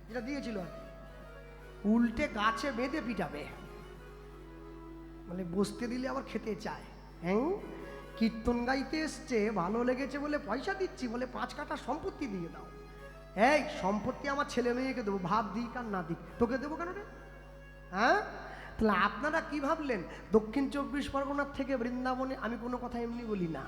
যেটা দিয়েছিল আর কি, উল্টে গাছে বেঁধে পিটাবে, মানে বসতে দিলে আবার খেতে চায়। হ্যাঁ, কীর্তন গাইতে এসছে, ভালো লেগেছে বলে পয়সা দিচ্ছি, বলে 5 কাঠা সম্পত্তি দিয়ে দাও। এই সম্পত্তি আমার ছেলে মেয়েকে দেবো, ভাত দিক আর না দিক, তোকে দেবো কেন রে? হ্যাঁ, তাহলে আপনারা কি ভাবলেন দক্ষিণ 24 পরগনার থেকে বৃন্দাবনে, আমি কোনো কথা এমনি বলি না,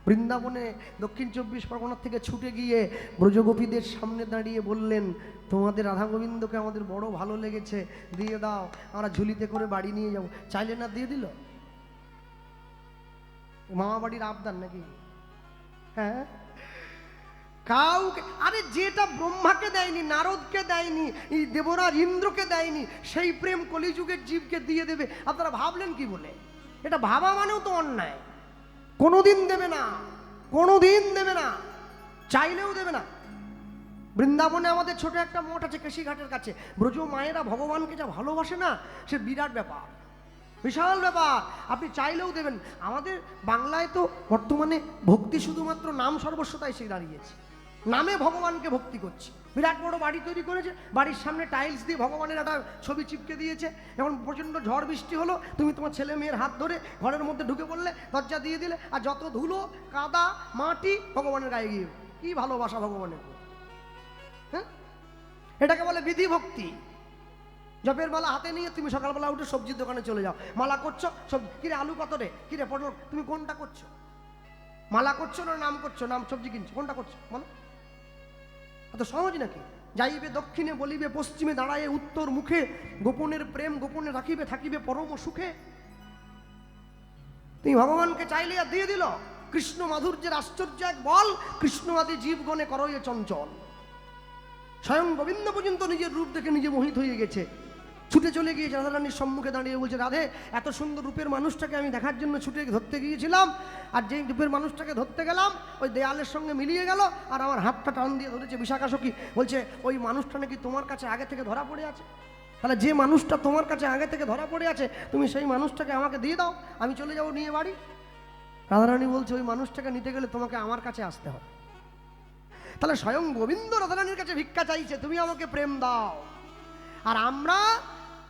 বৃন্দাবনে দক্ষিণ 24 পরগনার থেকে ছুটে গিয়ে ব্রজগোপীদের সামনে দাঁড়িয়ে বললেন, তোমাদের রাধা গোবিন্দকে আমাদের বড় ভালো লেগেছে, দিয়ে দাও, আমরা ঝুলিতে করে বাড়ি নিয়ে যাবো। চাইলে না দিয়ে দিল? মামা বাড়ির আবদার নাকি? হ্যাঁ, কাউকে, আরে যেটা ব্রহ্মাকে দেয়নি, নারদকে দেয়নি, এই দেবরাজ ইন্দ্রকে দেয়নি, সেই প্রেম কলিযুগের জীবকে দিয়ে দেবে। আপনারা ভাবলেন কি বলে? এটা ভাবা মানেও তো অন্যায়। কোনোদিন দেবে না, কোনোদিন দেবে না, চাইলেও দেবে না। বৃন্দাবনে আমাদের ছোট একটা মঠ আছে কেশিঘাটের কাছে, ব্রজ মায়েরা ভগবানকে যা ভালোবাসে না, সে বিরাট ব্যাপার, বিশাল ব্যাপার। আপনি চাইলেও দেবেন। আমাদের বাংলায় তো বর্তমানে ভক্তি শুধুমাত্র নাম সর্বস্বতায় সে দাঁড়িয়েছে, নামে ভগবানকে ভক্তি করছে। বিরাট বড় বাড়ি তৈরি করেছে, বাড়ির সামনে টাইলস দিয়ে ভগবানের একটা ছবি চিপকে দিয়েছে। এখন প্রচণ্ড ঝড় বৃষ্টি হলো, তুমি তোমার ছেলে মেয়ের হাত ধরে ঘরের মধ্যে ঢুকে পড়লে, দরজা দিয়ে দিলে, আর যত ধুলো কাদা মাটি ভগবানের গায়ে গিয়ে, কি ভালোবাসা ভগবানের। হ্যাঁ, এটাকে বলে বিধি ভক্তি। জপের মালা হাতে নিয়ে তুমি সকালবেলা উঠে সবজির দোকানে চলে যাও, মালা করছো, সব কিরে আলু কত রে, কিরে পটল, তুমি কোনটা করছো? মালা করছো না নাম করছো, নাম সবজি কিনছো, কোনটা করছো বলো? এত সহজ নাকি? যাইবে দক্ষিণে বলিবে পশ্চিমে, দাঁড়ায় উত্তর মুখে, গোপনের প্রেম গোপনে রাখিবে, থাকিবে পরম সুখে। তুমি ভগবানকে চাইলে আর দিয়ে দিল। কৃষ্ণ মাধুর্যের আশ্চর্য এক বল, কৃষ্ণ আদি জীবগণে করয়ে চঞ্চল। স্বয়ং গোবিন্দ পর্যন্ত নিজের রূপ দেখে নিজে মোহিত হয়ে গেছে, ছুটে চলে গিয়েছে রাধারানীর সম্মুখে দাঁড়িয়ে বলছে, রাধে, এত সুন্দর রূপের মানুষটাকে আমি দেখার জন্য ছুটে ধরতে গিয়েছিলাম, আর যেই রূপের মানুষটাকে ধরতে গেলাম ওই দেয়ালের সঙ্গে মিলিয়ে গেল, আর আমার হাতটা টান দিয়ে ধরেছে বিশাখা সখী। বলছে, ওই মানুষটা নাকি তোমার কাছে আগে থেকে ধরা পড়ে আছে। তাহলে যে মানুষটা তোমার কাছে আগে থেকে ধরা পড়ে আছে, তুমি সেই মানুষটাকে আমাকে দিয়ে দাও, আমি চলে যাবো নিয়ে বাড়ি। রাধারানী বলছে, ওই মানুষটাকে নিতে গেলে তোমাকে আমার কাছে আসতে হবে। তাহলে স্বয়ং গোবিন্দ রাধারানীর কাছে ভিক্ষা চাইছে, তুমি আমাকে প্রেম দাও। আর আমরা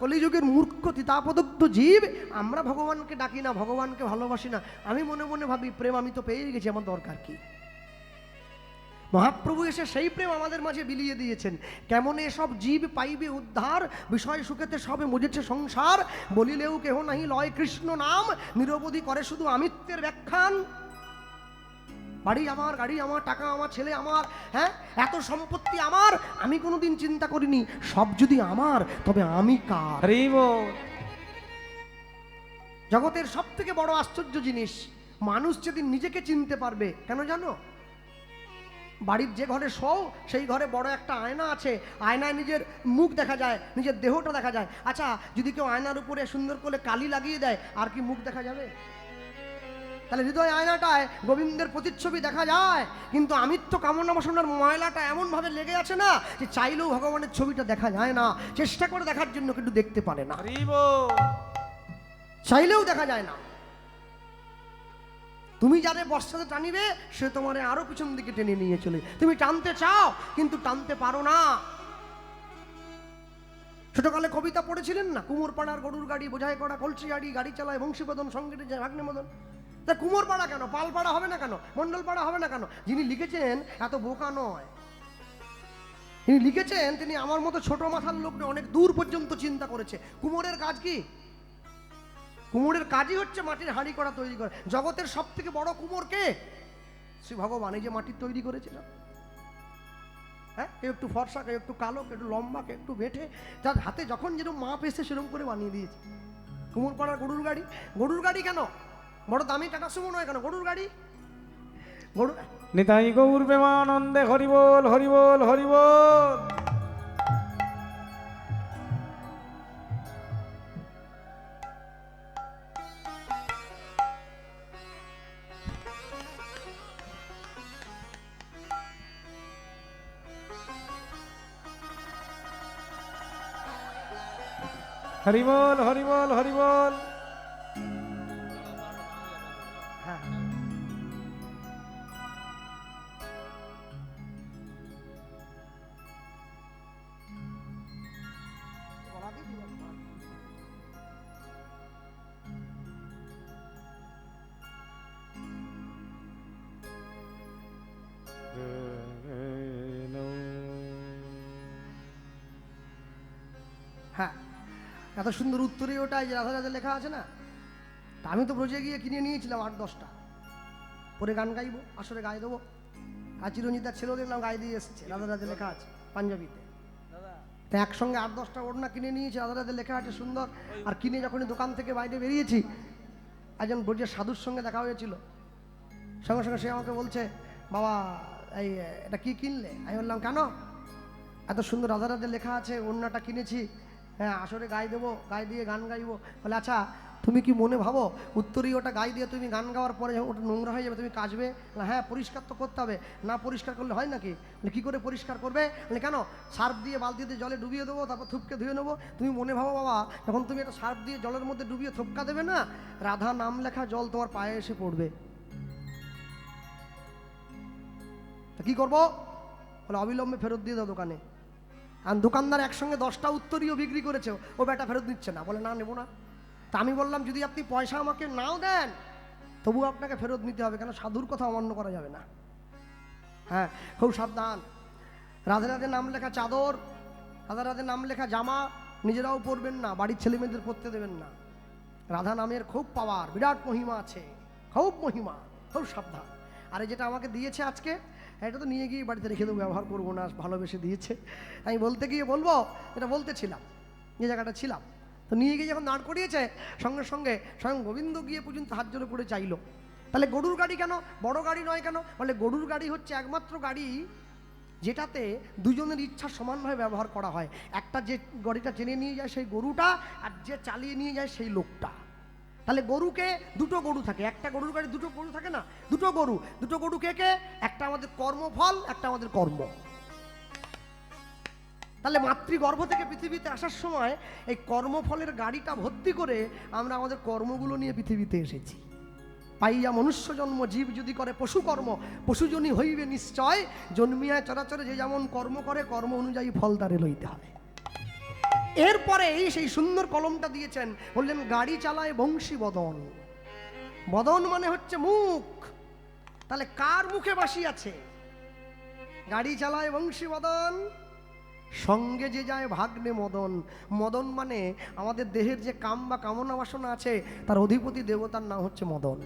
কলিযুগের মূর্খ তিতাপদগ্ধ জীব, আমরা ভগবানকে ডাকি না, ভগবানকে ভালোবাসি না। আমি মনে মনে ভাবি, প্রেম আমি তো পেয়ে গেছি, আমার দরকার কি? মহাপ্রভু এসে সেই প্রেম আমাদের মাঝে বিলিয়ে দিয়েছেন। কেমন এসব জীব পাইবে উদ্ধার, বিষয় সুখেতে সবে মুজেছে সংসার, বলিলেও কেহ নাহি লয় কৃষ্ণ নাম, নিরবধি করে শুধু আমিত্বের ব্যাখ্যান। বাড়ি আমার, গাড়ি আমার, টাকা আমার, ছেলে আমার, হ্যাঁ, এত সম্পত্তি আমার, আমি কোনোদিন চিন্তা করিনি সব যদি আমার, তবে আমি কার? জগতের সব থেকে বড় আশ্চর্য জিনিস, মানুষ যেদিন নিজেকে চিনতে পারবে। কেন জানো? বাড়ির যে ঘরে শোও সেই ঘরে বড় একটা আয়না আছে, আয়নায় নিজের মুখ দেখা যায়, নিজের দেহটা দেখা যায়। আচ্ছা, যদি কেউ আয়নার উপরে সুন্দর করে কালি লাগিয়ে দেয়, আর কি মুখ দেখা যাবে? তাহলে হৃদয় আয়নাটায় গোবিন্দের প্রতিচ্ছবি দেখা যায়, কিন্তু আমিত্ব কামনা বাসনার ময়লাটা এমনভাবে লেগে আছে না, যে চাইলেও ভগবানের ছবিটা দেখা যায় না, চেষ্টা করে দেখার জন্য কিন্তু দেখতে পারে না, চাইলেও দেখা যায় না। তুমি যারে বর্ষাতে টানিবে, সে তোমার আরো পিছন দিকে টেনে নিয়ে চলে, তুমি টানতে চাও কিন্তু টানতে পারো না। ছোটকালে কবিতা পড়েছিলেন না, কুমোরপাড়ার গরুর গাড়ি, বোঝাই করা কলসি গাড়ি, গাড়ি চালায় বংশীবদন, সঙ্গে ভাগ্নে মদন। তা কুমোরপাড়া কেন, পালপাড়া হবে না কেন, মন্ডলপাড়া হবে না কেন? যিনি লিখেছেন এত বোকা নয়, তিনি লিখেছেন, তিনি আমার মতো ছোট মাথার লোক অনেক দূর পর্যন্ত চিন্তা করেছে। কুমোরের কাজ কি? কুমোরের কাজই হচ্ছে মাটির হাঁড়ি করা, তৈরি করা। জগতের সব থেকে বড় কুমোর কে? শ্রী ভগবান। এই যে মাটির তৈরি করেছিল, হ্যাঁ, কেউ একটু ফর্সা, কেউ একটু কালো, কেউ একটু লম্বা, কেউ একটু বেঠে, যার হাতে যখন যেরকম মাপ এসে সেরকম করে বানিয়ে দিয়েছে। কুমোরপাড়ার গরুর গাড়ি, গরুর গাড়ি কেন? বড় দামি টাটা সুমো নয় কেন, গরুর গাড়ি। গরু নিতাই গৌর প্রেমানন্দে হরিবোল হরিবোল হরিবোল। হরিবোল হরিবোল হরিবোল। হ্যাঁ, হ্যাঁ, এত সুন্দর উত্তরে ওটাই যে রাধা রাধা লেখা আছে না, তা আমি তো ব্রজে গিয়ে কিনে নিয়েছিলাম 8-10টা, পরে গান গাইবো, আসলে গায়ে দেবো। আর চিরঞ্জিতার ছেলেও দেখলাম গায়ে দিয়ে এসেছে, রাধা রাধা লেখা আছে পাঞ্জাবিতে। তা একসঙ্গে 8-10টা ওড়না কিনে নিয়েছি, রাধা রাধা লেখা আছে সুন্দর। আর কিনে যখনই দোকান থেকে বাইরে বেরিয়েছি, একজন ব্রজের সাধুর সঙ্গে দেখা হয়েছিল। সঙ্গে সঙ্গে সে আমাকে বলছে, বাবা এই এটা কি কিনলে? আমি বললাম কেন? এত সুন্দর রাধা রাধা লেখা আছে, ওড়নাটা কিনেছি, হ্যাঁ আসরে গায়ে দেবো, গায়ে দিয়ে গান গাইবো। বলে আচ্ছা তুমি কি মনে ভাবো উত্তরীয় ওটা গায়ে দিয়ে তুমি গান গাওয়ার পরে যখন ওটা নোংরা হয়ে যাবে তুমি কাচবে? হ্যাঁ পরিষ্কার তো করতে হবে, না পরিষ্কার করলে হয় নাকি? কী করে পরিষ্কার করবে? কেন সার্ফ দিয়ে বালতিতে জলে ডুবিয়ে দেবো, তারপর থুপকে ধুয়ে নেবো। তুমি মনে ভাবো বাবা, যখন তুমি একটা সার্ফ দিয়ে জলের মধ্যে ডুবিয়ে থুপকা দেবে না, রাধা নাম লেখা জল তোমার পায়ে এসে পড়বে। তা কী করবো? বলে অবিলম্বে ফেরত দিয়ে দাও দোকানে। আর দোকানদার একসঙ্গে 10টা উত্তরীয় বিক্রি করেছে, ও ব্যাটা ফেরত নিচ্ছে না, বলে না নেবো না। তা আমি বললাম যদি আপনি পয়সা আমাকে নাও দেন তবু আপনাকে ফেরত নিতে হবে, কেন সাধুর কথা অমান্য করা যাবে না। হ্যাঁ খুব সাবধান। রাধে রাধে নাম লেখা চাদর, রাধা রাধে নাম লেখা জামা নিজেরাও পরবেন না, বাড়ির ছেলেমেয়েদের পরতে দেবেন না। রাধা নামের খুব পাওয়ার, বিরাট মহিমা আছে, খুব মহিমা, খুব সাবধান। আর যেটা আমাকে দিয়েছে আজকে, এটা তো নিয়ে গিয়ে বাড়িতে রেখে দেবো, ব্যবহার করবো না, ভালোবেসে দিয়েছে। আমি বলতে গিয়ে বলবো, এটা বলতেছিলাম যে জায়গাটা ছিলাম, তো নিয়ে গিয়ে যখন দাঁড় করিয়েছে সঙ্গে সঙ্গে স্বয়ং গোবিন্দ গিয়ে পর্যন্ত হাত জোড়ে করে চাইলো। তাহলে গরুর গাড়ি কেন, বড় গাড়ি নয় কেন? বলে গরুর গাড়ি হচ্ছে একমাত্র গাড়ি যেটাতে দুজনের ইচ্ছা সমানভাবে ব্যবহার করা হয়। একটা যে গাড়িটা টেনে নিয়ে যায় সেই গরুটা, আর যে চালিয়ে নিয়ে যায় সেই লোকটা। তাহলে গরুকে দুটো গরু থাকে, একটা গরুর গাড়ি দুটো গরু থাকে না, দুটো গরু কে কে? একটা আমাদের কর্মফল, একটা আমাদের কর্ম। তাহলে মাতৃগর্ভ থেকে পৃথিবীতে আসার সময় এই কর্মফলের গাড়িটা ভর্তি করে আমরা আমাদের কর্মগুলো নিয়ে পৃথিবীতে এসেছি। পাইয়া মনুষ্য জন্ম, জীব যদি করে পশু কর্ম, পশুজনী হইবে নিশ্চয়। জন্মিয়ায় চরাচরে যে যেমন কর্ম করে, কর্ম অনুযায়ী ফল তারে লইতে হবে। এরপরে সেই সুন্দর কলমটা দিয়েছেন, বললেন গাড়ি চালায় বংশী বদন। বদন মানে হচ্ছে মুখ। তাহলে কার মুখে বাসি আছে? গাড়ি চালায় বংশী বদন, সঙ্গে যে যায় ভাগ্নে মদন। মদন মানে আমাদের দেহের যে কাম বা কামনা বাসনা আছে, তার অধিপতি দেবতার নাম হচ্ছে মদন,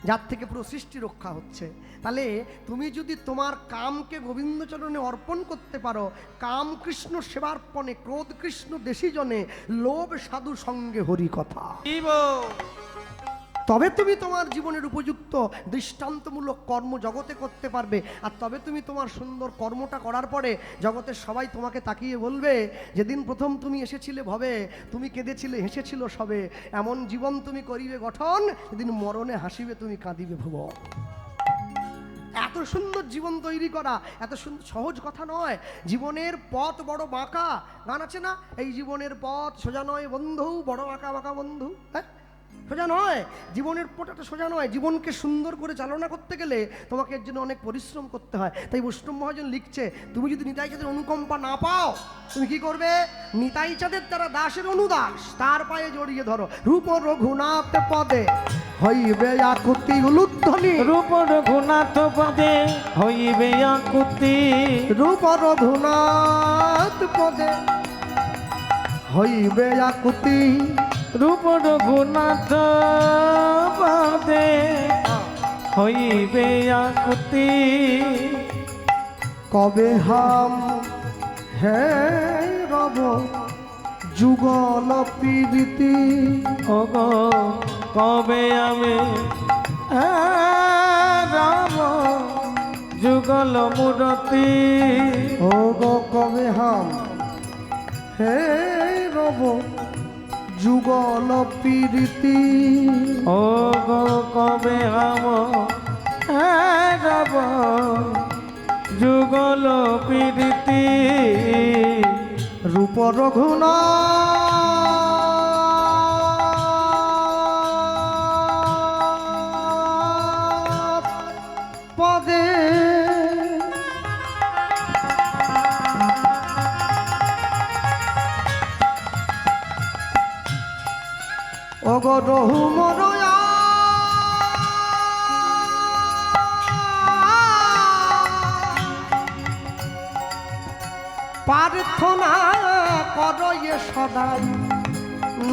যার থেকে পুরো সৃষ্টি রক্ষা হচ্ছে। তাহলে তুমি যদি তোমার কামকে গোবিন্দচরণে অর্পণ করতে পারো, কাম কৃষ্ণ সেবার্পণে, ক্রোধ কৃষ্ণ দেশিজনে, লোভ সাধু সঙ্গে হরি কথা, তবে তুমি তোমার জীবনের উপযুক্ত দৃষ্টান্তমূলক কর্ম জগতে করতে পারবে। আর তবে তুমি তোমার সুন্দর কর্মটা করার পরে জগতের সবাই তোমাকে তাকিয়ে বলবে, যেদিন প্রথম তুমি এসেছিলে ভবে, তুমি কেঁদেছিলে হেসেছিল সবে, এমন জীবন তুমি করিবে গঠন, যেদিন মরণে হাসিবে তুমি কাঁদিবে ভুবন। এত সুন্দর জীবন তৈরি করা এত সহজ কথা নয়। জীবনের পথ বড় বাঁকা, গান আছে না, এই জীবনের পথ সোজা নয় বন্ধু, বড় বাঁকা বাঁকা বন্ধু। হ্যাঁ সোজা নয়, জীবনের পথটা সোজা নয়। জীবনকে সুন্দর করে চালনা করতে গেলে তোমাকে এর জন্য অনেক পরিশ্রম করতে হয়। তাই বৈষ্ণব মহাজন লিখছে, তুমি যদি নিতাই চাঁদের অনুকম্পা না পাও, তুমি কি করবে? নিতাই চাঁদের তারা দাসের অনুদাস, তার পায়ে জড়িয়ে ধরো। রূপ রঘুনাথ পদে হইবে আকুতি উলুধ্বনি, রূপ রঘুনাথ পদে হইবে আকুতি, রূপ রঘুনাথ পদে হইবে আকুতি, রূপ রঘুনাথ পদে হইবে আকুতি। কবে হাম হে রব যুগল প্রীতি, ওগ কবে আমি রাম যুগল মূরতি, ওগ কবে হাম হে রব যুগল প্রীতি, ওগ কবে হাম রাম যুগল প্রীতি। রূপ রঘুনাথ পদে অগরহু মরয়া প্রার্থনা করো এ সদাই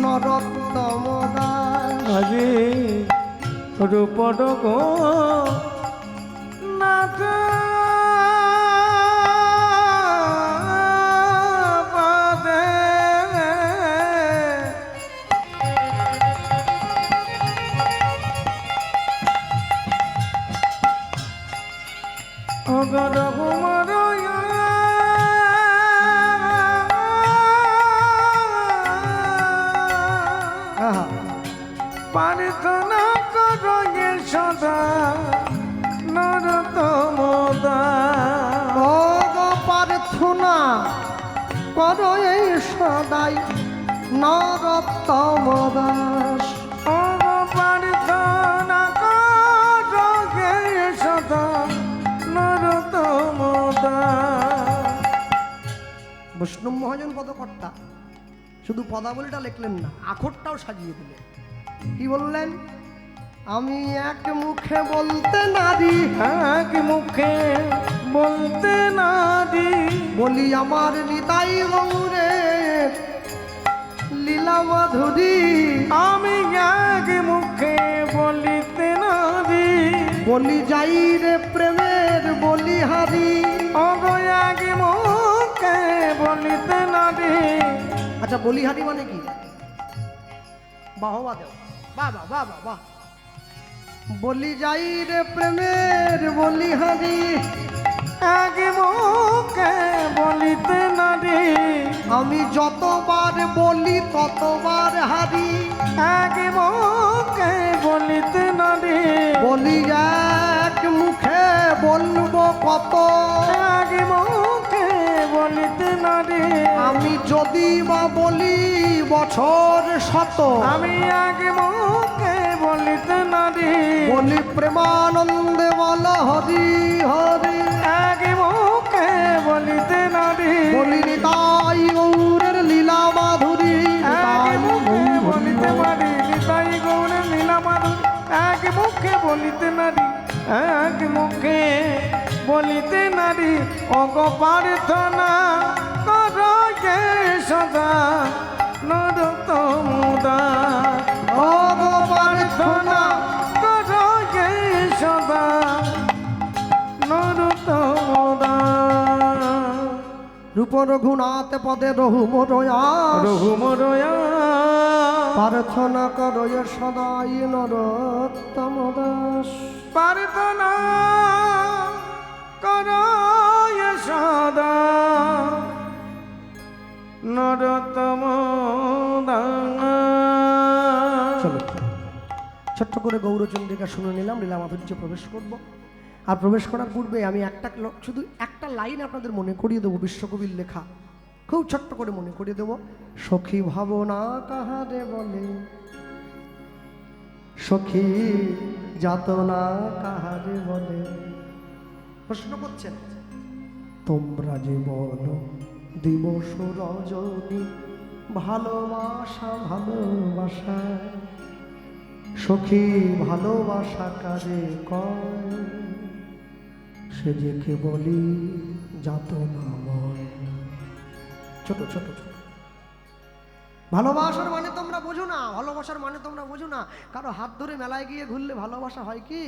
নরোত্তম দাস। আজি রূপর গো নাথ পাদে অগর কুমার আহা, প্রার্থনা করো এ সদা নরোত্তম দাস। ও গো প্রার্থনা করো এই সদাই নরোত্তম দাস। ও প্রার্থনা করো এ সদা নরোত্তম দাস। বৈষ্ণব মহাজন পদকর্তা শুধু পদাবলীটা লিখলেন না, আখরটাও সাজিয়ে দিলেন। কি বললেন? আমি এক মুখে বলতে নারী, এক মুখে বলতে নারী, বলি আমার নিতাই গৌরের লীলা মাধুরী। আমি এক মুখে বলিতে নারী, বলি যাই রে প্রেমের বলিহারি। অগো এক মুখে বলিতে নারী। আচ্ছা, বলিহারি মানে কি? বাহবা দেও, বাহ বাহ বাহ বাহ বাহ। বলি যাই রে প্রেমের বলিহারি, এক মুখে বলিতে নারী, আমি যতবার বলি ততবার হারি। এক মুখে বলিতে নারী, বলি এক মুখে বলবো কত, এক মুখে বলিতে নারী, আমি যদি বা বলি বছর শত। আমি এক মুখে বলিতে নারী, বলি প্রেমানন্দে বল হরি হরি। এক মুখে বলিতে নারী, বলি নিতাই গৌরের লীলা মাধুরী। এক মুখে বলিতে পারি নিতাই গৌরের লীলা মাধুরী। এক মুখে বলিতে নারী, এক মুখে বলিতে নারী, অগ প্রার্থনা করো এ সদা নরোত্তম দাস। অগ প্রার্থনা করো এ সদা নরোত্তম দাস। রূপ রঘুনাথ পদে রঘু মোরয়াস। রঘুমরয়া প্রার্থনা করো এ সদাই নরোত্তম দাস। প্রার্থনা করো এ সদা নরোত্তম দাস। চলো ছোট্ট করে গৌরচন্দ্রিকা শুনে নিলাম, লীলা মাধুর্য প্রবেশ করব। আর প্রবেশ করার পূর্বে আমি শুধু একটা লাইন আপনাদের মনে করিয়ে দেবো, বিশ্বকবির লেখা, খুব ছোট্ট করে মনে করিয়ে দেবো। সখী ভাবনা কাহারে বলে, সখী যাতনা কাহারে বলে। প্রশ্ন করছেন, তোমরা যে বলো দিবস রজনী ভালোবাসা ভালোবাসা, সখী ভালোবাসা কাজে কয়, সে যে কে বলি যাতনাময়। ছোট ছোট ছোট ভালোবাসার মানে তোমরা বোঝো না, ভালোবাসার মানে তোমরা বোঝো না। কারো হাত ধরে মেলায় গিয়ে ঘুরলে ভালোবাসা হয় কি?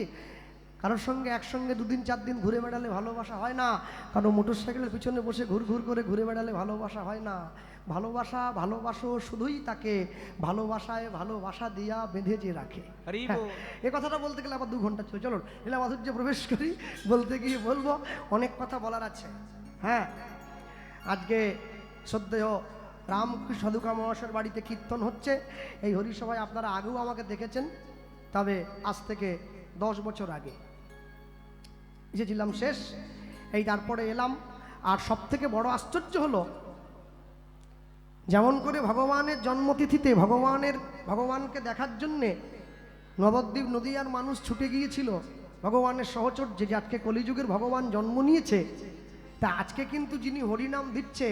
কারোর সঙ্গে একসঙ্গে 2 দিন 4 দিন ঘুরে বেড়ালে ভালোবাসা হয় না। কারো মোটর সাইকেলের পিছনে বসে ঘুর ঘুর করে ঘুরে বেড়ালে ভালোবাসা হয় না। ভালোবাসা ভালোবাসো শুধুই তাকে ভালোবাসায় ভালোবাসা দিয়া বেঁধে যে রাখে। হ্যাঁ, এ কথাটা বলতে গেলে আবার 2 ঘন্টা ছিল। চলো লীলা মাধুর্যে প্রবেশ করি। বলতে গিয়ে বলবো, অনেক কথা বলার আছে। হ্যাঁ, আজকে শ্রদ্ধেয় রামকৃষ্ণ সাধুকা মহাশয়ের বাড়িতে কীর্তন হচ্ছে। এই হরিসভায় আপনারা আগেও আমাকে দেখেছেন, তবে আজ থেকে 10 বছর আগে এসেছিলাম শেষ, এই তারপরে এলাম। আর সব থেকে বড় আশ্চর্য হলো, যেমন করে ভগবানের জন্মতিথিতে ভগবানকে দেখার জন্যে নবদ্বীপ নদীয়ার মানুষ ছুটে গিয়েছিল ভগবানের সহচর্যে, যে আজকে কলিযুগের ভগবান জন্ম নিয়েছে, তা আজকে কিন্তু যিনি হরিনাম দিচ্ছে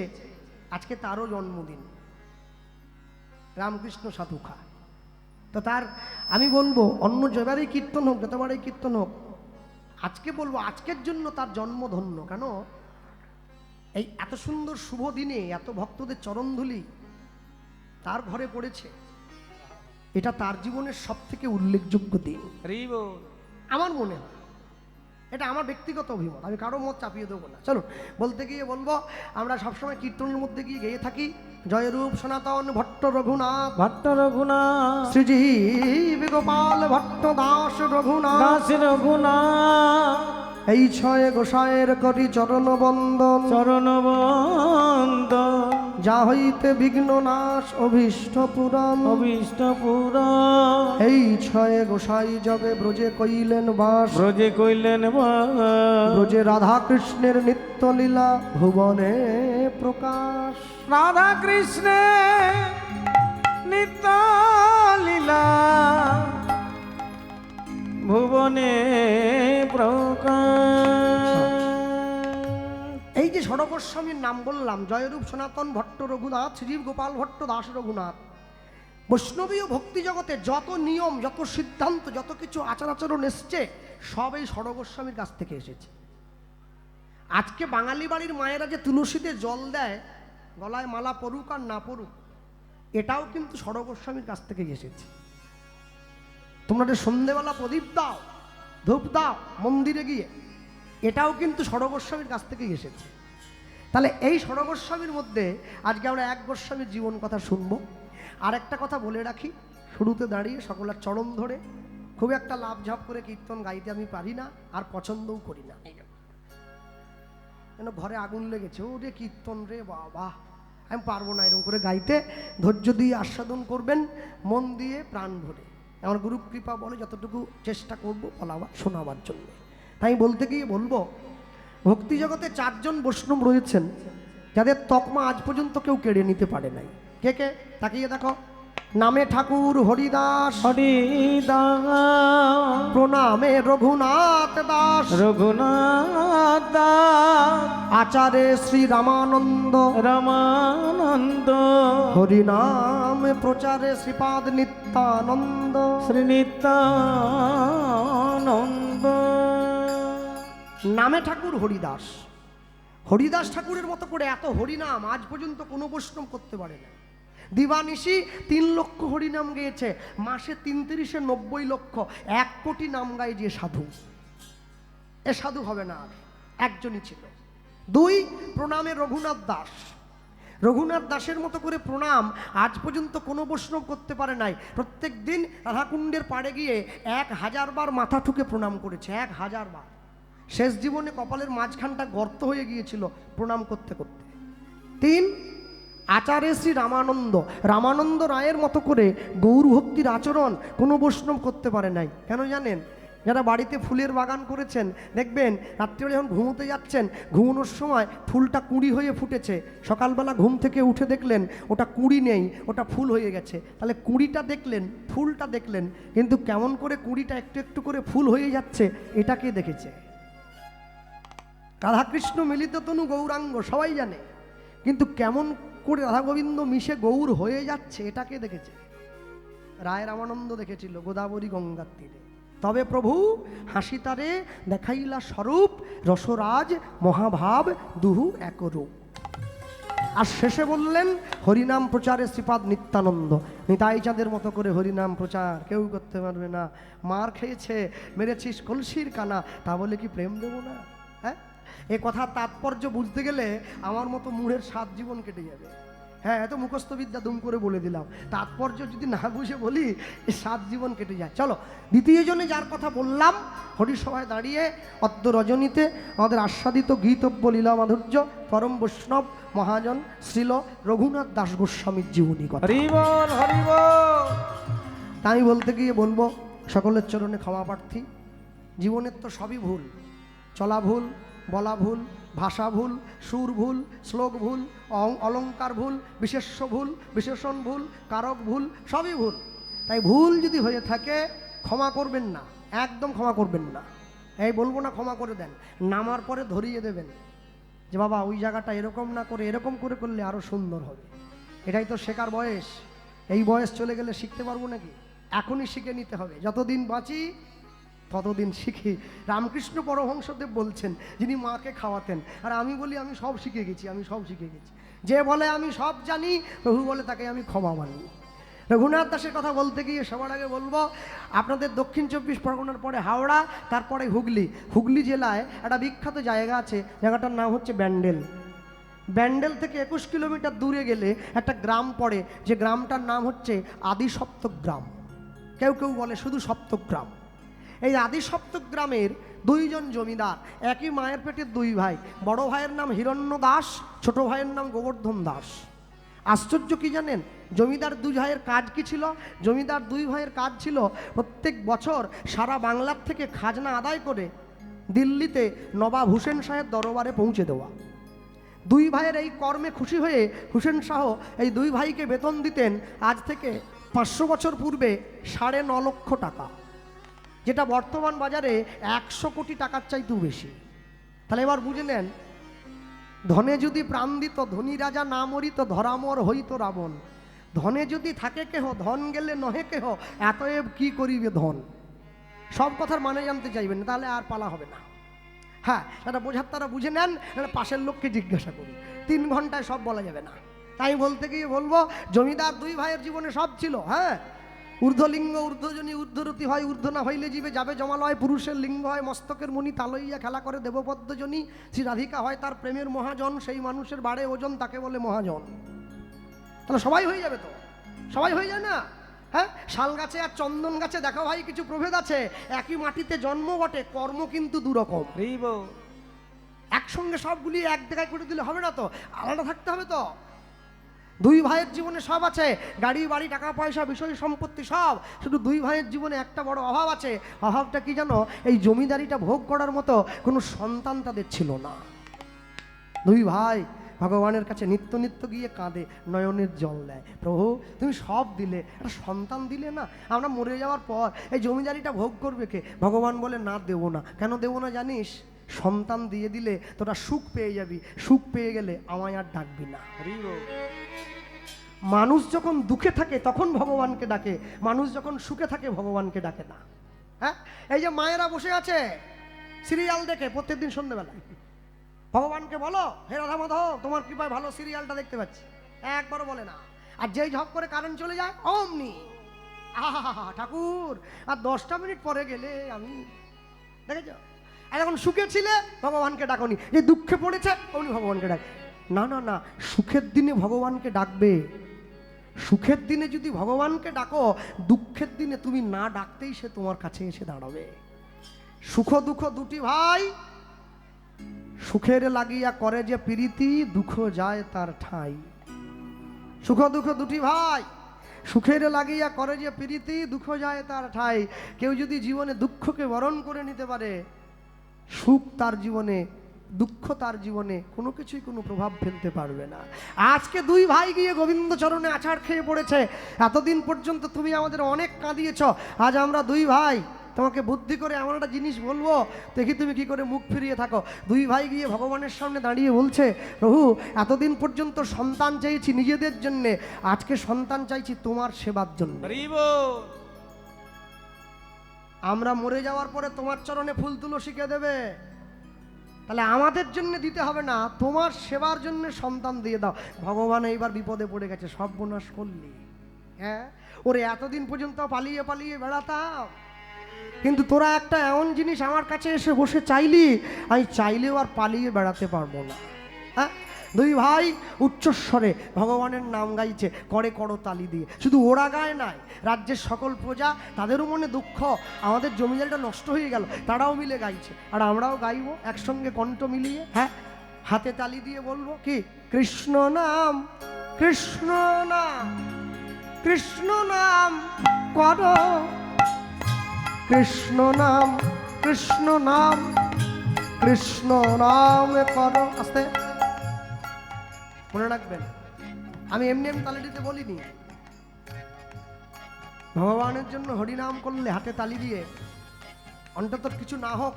আজকে তারও জন্মদিন, রামকৃষ্ণ সাধুকা। তো তার আমি বলবো, অন্য যেবারই কীর্তন হোক, যতবারই কীর্তন হোক, আজকে বলবো আজকের জন্য তার জন্মধন্য। কেন? এই এত সুন্দর শুভ দিনে এত ভক্তদের চরণধুলি তার ঘরে পড়েছে, এটা তার জীবনের সব থেকে উল্লেখযোগ্য দিন হরি বল। আমার মনে হয়। এটা আমার ব্যক্তিগত অভিমত, আমি কারো মত চাপিয়ে দেবো না। চলো বলতে গিয়ে বলবো, আমরা সবসময় কীর্তনের মধ্যে গিয়ে গেয়ে থাকি জয়রূপ সনাতন ভট্ট রঘুনাথ, ভট্ট রঘুনাথ, শ্রীজীব গোপাল ভট্ট দাস রঘুনাথ, দাস রঘুনাথ, এই ছয় গোসাইয়ের করি চরণ বন্দন, চরণ বন্দন, যা হইতে বিঘ্ন নাশ অভীষ্ট পুরাণ, অভীষ্ট পুরাণ, এই ছয় গোসাই জগে ব্রজে কইলেন বাস, ব্রজে কইলেন বাস, ব্রজে রাধা কৃষ্ণের নিত্য লীলা ভুবনে প্রকাশ, রাধা কৃষ্ণে নিত্য লীলা ভুবনে প্রকাশ। এই যে ষড়গোস্বামীর নাম বললাম, জয়রূপ সনাতন ভট্ট রঘুনাথ, শ্রীজীব গোপাল ভট্ট দাস রঘুনাথ, বৈষ্ণবীয় ভক্তি জগতে যত নিয়ম, যত সিদ্ধান্ত, যত কিছু আচার আচরণ এসছে সব এই ষড়গোস্বামীর কাছ থেকে এসেছে। আজকে বাঙালি বাড়ির মায়েরা যে তুলসীতে জল দেয়, গলায় মালা পড়ুক আর না পড়ুক, এটাও কিন্তু ষড়গোস্বামীর কাছ থেকে এসেছে। তোমরা যে সন্ধেবেলা প্রদীপ দাও, ধূপ দাও মন্দিরে গিয়ে, এটাও কিন্তু ষড়গোস্বামীর কাছ থেকেই এসেছে। তাহলে এই ষড়গোস্বামীর মধ্যে আজকে আমরা এক গোস্বামীর জীবন কথা শুনবো। আর একটা কথা বলে রাখি, শুরুতে দাঁড়িয়ে সকলের চরণ ধরে, খুব একটা লাভঝাপ করে কীর্তন গাইতে আমি পারি না, আর পছন্দও করি না। কেন ঘরে আগুন লেগেছে, ও রে কীর্তন রে বাবা, আমি পারবো না এরকম করে গাইতে। ধৈর্য দিয়ে আস্বাদন করবেন, মন দিয়ে প্রাণ ভরে। আমার গুরু কৃপা বলে যতটুকু চেষ্টা করব বলাবার শোনাবার জন্য। তাই বলতে গিয়ে বলবো, ভক্তি জগতে 4 জন বৈষ্ণব রয়েছেন যাদের তকমা আজ পর্যন্ত কেউ কেড়ে নিতে পারে নাই। কে কে? তাকিয়ে দেখো। নামে ঠাকুর হরিদাস, হরিদাস, প্রণামে রঘুনাথ দাস, রঘুনাথ দাস, আচারে শ্রী রামানন্দ, রামানন্দ, হরিনামে প্রচারে শ্রীপাদ নিত্যানন্দ, শ্রী নিত্যানন্দ। নামে ঠাকুর হরিদাস। হরিদাস ঠাকুরের মতো করে এত হরিনাম আজ পর্যন্ত কোনো বৈষ্ণব করতে পারে না। দিবানিশি 3 লক্ষ হরিনাম গেয়েছে, মাসে ৩৩-এ ৯০ লক্ষ, 1 কোটি নাম গায় যে সাধু। এ সাধু হবে না, আর একজনই ছিল। 2 প্রণামে রঘুনাথ দাস। রঘুনাথ দাসের মতো করে প্রণাম আজ পর্যন্ত কোনো বৈষ্ণব করতে পারে নাই। প্রত্যেক দিন রাধাকুণ্ডের পাড়ে গিয়ে 1000 বার মাথা ঠুকে প্রণাম করেছে, 1000 বার। শেষ জীবনে কপালের মাঝখানটা গর্ত হয়ে গিয়েছিল প্রণাম করতে করতে। 3 আচার্য শ্রী রামানন্দ। রামানন্দ রায়ের মতো করে গৌর ভক্তির আচরণ কোনো বৈষ্ণব করতে পারে নাই। কেন জানেন? যারা বাড়িতে ফুলের বাগান করেছেন দেখবেন, রাত্রিবেলা যখন ঘুমোতে যাচ্ছেন, ঘুমানোর সময় ফুলটা কুঁড়ি হয়ে ফুটেছে, সকালবেলা ঘুম থেকে উঠে দেখলেন ওটা কুঁড়ি নেই, ওটা ফুল হয়ে গেছে। তাহলে কুঁড়িটা দেখলেন, ফুলটা দেখলেন, কিন্তু কেমন করে কুঁড়িটা একটু একটু করে ফুল হয়ে যাচ্ছে এটা কে দেখেছে? রাধাকৃষ্ণ মিলিত তনু গৌরাঙ্গ সবাই জানে, কিন্তু কেমন করে রাধা গোবিন্দ মিশে গৌর হয়ে যাচ্ছে এটা কে দেখেছে? রায় রামানন্দ দেখেছিল গোদাবরী গঙ্গার তীরে। তবে প্রভু হাসি তারে দেখাইলা স্বরূপ, রসরাজ মহাভাব দুহু একরূপ। আর শেষে বললেন হরিনাম প্রচারে শ্রীপাদ নিত্যানন্দ। নিতাই চাঁদের মতো করে হরিনাম প্রচার কেউ করতে পারবে না। মার খেয়েছে, মেরেছিস কলসির কানা, তা বলে কি প্রেম দেবো না? হ্যাঁ, এ কথার তাৎপর্য বুঝতে গেলে আমার মতো মুড়ের 7 জীবন কেটে যাবে। হ্যাঁ, এত মুখস্থ বিদ্যা দুম করে বলে দিলাম, তাৎপর্য যদি না বুঝে বলি 7 জীবন কেটে যায়। চলো, দ্বিতীয় জনে যার কথা বললাম, হরিসভায় দাঁড়িয়ে অদ্য রজনীতে আমাদের আস্বাদিত গীতব্য লীলা মাধুর্য পরম বৈষ্ণব মহাজন শ্রীল রঘুনাথ দাস গোস্বামীর জীবনী কথা। হরি বল, হরি বল। তাই বলতে গিয়ে বলবো, সকলের চরণে ক্ষমা প্রার্থী। জীবনের তো সবই ভুল, চলা ভুল, বলা ভুল, ভাষা ভুল, সুর ভুল, শ্লোক ভুল, অলঙ্কার ভুল, বিশেষ্য ভুল, বিশেষণ ভুল, কারক ভুল, সবই ভুল। তাই ভুল যদি হয়ে থাকে ক্ষমা করবেন না, একদম ক্ষমা করবেন না। এই বলবো না ক্ষমা করে দেন, নামার পরে ধরিয়ে দেবেন যে বাবা ওই জায়গাটা এরকম না করে এরকম করে করলে আরও সুন্দর হবে। এটাই তো শেখার বয়স। এই বয়স চলে গেলে শিখতে পারবো নাকি? এখনই শিখে নিতে হবে। যতদিন বাঁচি ততদিন শিখি। রামকৃষ্ণ পরমহংসদেব বলছেন, যিনি মাকে খাওয়াতেন, আর আমি বলি আমি সব শিখে গেছি, আমি সব শিখে গেছি। যে বলে আমি সব জানি, প্রভু বলে তাকে আমি ক্ষমা মানি। রঘুনাথ দাসের কথা বলতে গিয়ে সবার আগে বলবো, আপনাদের দক্ষিণ 24 পরগনার পরে হাওড়া, তারপরে হুগলি। হুগলি জেলায় একটা বিখ্যাত জায়গা আছে, জায়গাটার নাম হচ্ছে ব্যান্ডেল। ব্যান্ডেল থেকে 21 কিলোমিটার দূরে গেলে একটা গ্রাম পড়ে, যে গ্রামটার নাম হচ্ছে আদি সপ্তক গ্রাম। কেউ কেউ বলে শুধু সপ্তক গ্রাম। এই আদি সপ্তক গ্রামের দুইজন জমিদার, একই মায়ের পেটের দুই ভাই। বড় ভাইয়ের নাম হিরণ্য দাস, ছোট ভাইয়ের নাম গোবর্ধন দাস। আশ্চর্য কি জানেন, জমিদার দুই ভাইয়ের কাজ কি ছিল? জমিদার দুই ভাইয়ের কাজ ছিল প্রত্যেক বছর সারা বাংলার থেকে খাজনা আদায় করে দিল্লিতে নবাব হুসেন শাহের দরবারে পৌঁছে দেওয়া। দুই ভাইয়ের এই কর্মে খুশি হয়ে হুসেন শাহ এই দুই ভাইকে বেতন দিতেন আজ থেকে 500 বছর পূর্বে 9.5 লক্ষ টাকা, যেটা বর্তমান বাজারে 100 কোটি টাকার চাইতেও বেশি। তাহলে এবার বুঝে নেন, ধনে যদি প্রাণ দিত ধনী রাজা না মরিত, ধরামর হইত রাবণ। ধনে যদি থাকে কেহ, ধন গেলে নহে কেহ, এতএব কি করিবে ধন। সব কথার মানে জানতে চাইবেন, তাহলে আর পালা হবে না। হ্যাঁ, সেটা বোঝার তারা বুঝে নেন, এটা পাশের লোককে জিজ্ঞাসা করি। 3 ঘন্টায় সব বলা যাবে না। তাই বলতে গিয়ে বলবো, জমিদার দুই ভাইয়ের জীবনে সব ছিল। হ্যাঁ, ঊর্ধ্বলিঙ্গ ঊর্ধ্বজনী ঊর্ধ্বরতি হয়, ঊর্ধ্ব না হইলে জীবে যাবে জমালয়। পুরুষের লিঙ্গ হয় মস্তকের মণি, তালইয়া খেলা করে দেবপদ্মজনী। শ্রী রাধিকা হয় তার প্রেমের মহাজন, সেই মানুষের বাড়ে ওজন, তাকে বলে মহাজন। তাহলে সবাই হয়ে যাবে তো? সবাই হয়ে যায় না? হ্যাঁ, শাল গাছে আর চন্দন গাছে দেখো ভাই কিছু প্রভেদ আছে। একই মাটিতে জন্ম বটে, কর্ম কিন্তু দুরকম। একসঙ্গে সবগুলি এক জায়গায় করে দিলে হবে না তো, আলাদা থাকতে হবে তো। দুই ভাইয়ের জীবনে সব আছে, গাড়ি বাড়ি টাকা পয়সা বিষয় সম্পত্তি সব। শুধু দুই ভাইয়ের জীবনে একটা বড় অভাব আছে। অভাবটা কি জানো? এই জমিদারিটা ভোগ করার মতো কোনো সন্তান তাদের ছিল না। দুই ভাই ভগবানের কাছে নিত্য নিত্য গিয়ে কাঁদে, নয়নের জল দেয়, প্রভু তুমি সব দিলে, একটা সন্তান দিলে না, আমরা মরে যাওয়ার পর এই জমিদারিটা ভোগ করবে কে? ভগবান বলে না, দেবো না। কেন দেবো না জানিস? সন্তান দিয়ে দিলে তোরা সুখ পেয়ে যাবি, সুখ পেয়ে গেলে আমায় আর ডাকবি না। মানুষ যখন দুঃখে থাকে তখন ভগবানকে ডাকে, মানুষ যখন সুখে থাকে ভগবানকে ডাকে না। হ্যাঁ, এই যে মায়েরা বসে আছে সিরিয়াল দেখে প্রত্যেকদিন সন্ধ্যেবেলা, ভগবানকে বলো, হে রাধা মাধব তোমার কৃপায় ভালো সিরিয়ালটা দেখতে পাচ্ছি, একবারও বলে না। আর যেই ঝপ করে কারেন্ট চলে যায় অমনি আহা ঠাকুর, আর 10টা মিনিট পরে গেলে আমি, দেখেছ? আর এখন সুখে ছিলে ভগবানকে ডাকনি, যে দুঃখে পড়েছে অমনি ভগবানকে ডাক। না না না, সুখের দিনে ভগবানকে ডাকবে। সুখের দিনে যদি ভগবানকে ডাকো, দুঃখের দিনে তুমি না ডাকতেই সে তোমার কাছে এসে দাঁড়াবে। সুখ দুঃখ দুটি ভাই, সুখের লাগিয়া করে যে প্রীতি, দুঃখ যায় তার ঠাই। সুখ দুঃখ দুটি ভাই, সুখের লাগিয়া করে যে প্রীতি, দুঃখ যায় তার ঠাই। কেউ যদি জীবনে দুঃখকে বরণ করে নিতে পারে, সুখ তার জীবনে, দুঃখ তার জীবনে কোনো কিছুই কোনো প্রভাব ফেলতে পারবে না। আজকে দুই ভাই গিয়ে গোবিন্দ চরণে আছাড় খেয়ে পড়েছে। এতদিন পর্যন্ত তুমি আমাদের অনেক কাঁদিয়েছ, আজ আমরা দুই ভাই তোমাকে বুদ্ধি করে এমন একটা জিনিস বলবো, দেখি তুমি কি করে মুখ ফিরিয়ে থাকো। দুই ভাই গিয়ে ভগবানের সামনে দাঁড়িয়ে বলছে, প্রভু এতদিন পর্যন্ত সন্তান চাইছি নিজেদের জন্যে, আজকে সন্তান চাইছি তোমার সেবার জন্য। আমরা মরে যাওয়ার পরে তোমার চরণে ফুল তুলসী কে দেবে? তাহলে আমাদের জন্য দিতে হবে না, তোমার সেবার জন্য সন্তান দিয়ে দাও। ভগবান এইবার বিপদে পড়ে গেছে, সর্বনাশ করলি। হ্যাঁ, ওরে এতদিন পর্যন্ত পালিয়ে পালিয়ে বেড়াতাম, কিন্তু তোরা একটা এমন জিনিস আমার কাছে এসে বসে চাইলি, আমি চাইলেও আর পালিয়ে বেড়াতে পারবো না। হ্যাঁ, দুই ভাই উচ্চস্বরে ভগবানের নাম গাইছে, করে করতালি দিয়ে। শুধু ওরা গায় নাই, রাজ্যের সকল প্রজা, তাদেরও মনে দুঃখ, আমাদের জমিদারিটা নষ্ট হয়ে গেল, তারাও মিলে গাইছে। আর আমরাও গাইবো একসঙ্গে কণ্ঠ মিলিয়ে। হ্যাঁ, হাতে তালি দিয়ে বলবো কি, কৃষ্ণ নাম কৃষ্ণ নাম কৃষ্ণ নাম করো, কৃষ্ণ নাম কৃষ্ণ নাম কৃষ্ণ নাম করো। আস্তে মনে রাখবেন, আমি এমনি এমনি তালি দিতে বলিনি। ভগবানের জন্য হরিনাম করলে হাতে তালি দিয়ে অন্তত কিছু না হোক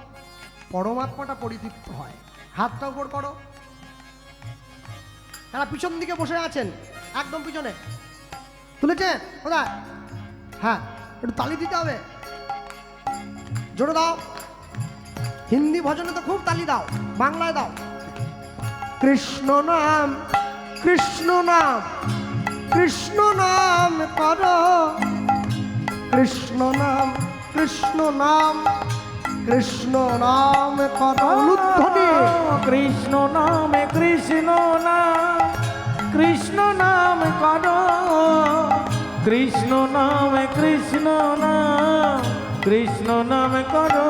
পরমাত্মাটা পরিতৃপ্ত হয়। হাতটা উপর করো। তারা পিছন দিকে বসে আছেন, একদম পিছনে তুলেছেন কোথায়? হ্যাঁ, একটু তালি দিতে হবে। জোরে দাও। হিন্দি ভজনে তো খুব তালি দাও, বাংলায় দাও। কৃষ্ণ নাম, কৃষ্ণ নাম, কৃষ্ণ নাম করো, কৃষ্ণ নাম, কৃষ্ণ নাম, কৃষ্ণ নাম করো। উলুধ্বনি। কৃষ্ণ নামে কৃষ্ণ নাম, কৃষ্ণ নাম করো, কৃষ্ণ নামে কৃষ্ণ নাম, কৃষ্ণ নাম করো,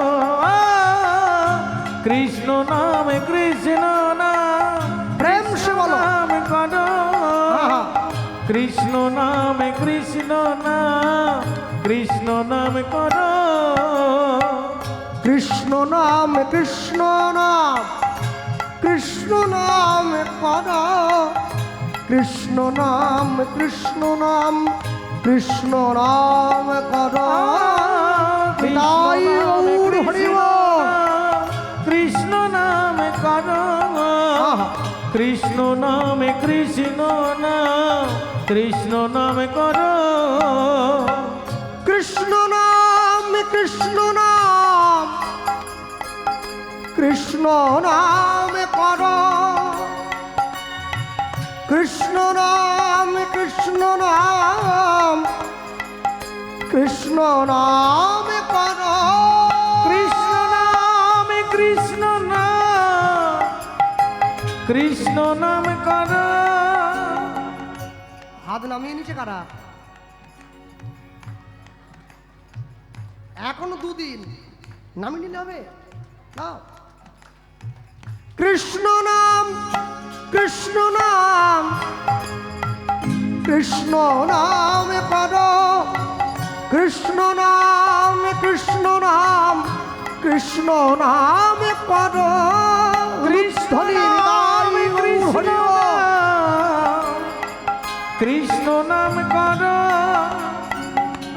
কৃষ্ণ নামে কৃষ্ণ নাম, প্রেম সে বলো। নাম করো, কৃষ্ণ নামে কৃষ্ণ নাম, কৃষ্ণ নাম করো, কৃষ্ণ নাম, কৃষ্ণ নাম, কৃষ্ণ নাম করো, কৃষ্ণ নাম, কৃষ্ণ নাম, কৃষ্ণ নাম করো। নিতাই গৌর হরি বল। কৃষ্ণ নাম করো, কৃষ্ণ নামে কৃষ্ণ নাম, কৃষ্ণ নাম করো, কৃষ্ণ নাম, কৃষ্ণ নাম, কৃষ্ণ নাম করো, কৃষ্ণ নাম, কৃষ্ণ নাম, কৃষ্ণ নাম করো, কৃষ্ণ নাম, কৃষ্ণ নাম, কৃষ্ণ নাম করো। হাত নামিয়ে নিচে কারা? এখনো দুদিন নামিয়ে নিলে হবে। নাও। কৃষ্ণ নাম, কৃষ্ণ নাম, কৃষ্ণ নাম করো, কৃষ্ণ নাম, কৃষ্ণ নাম, কৃষ্ণ নাম করো। কৃষ্ণ নাম, কৃষ্ণ নাম, কৃষ্ণ নাম করো,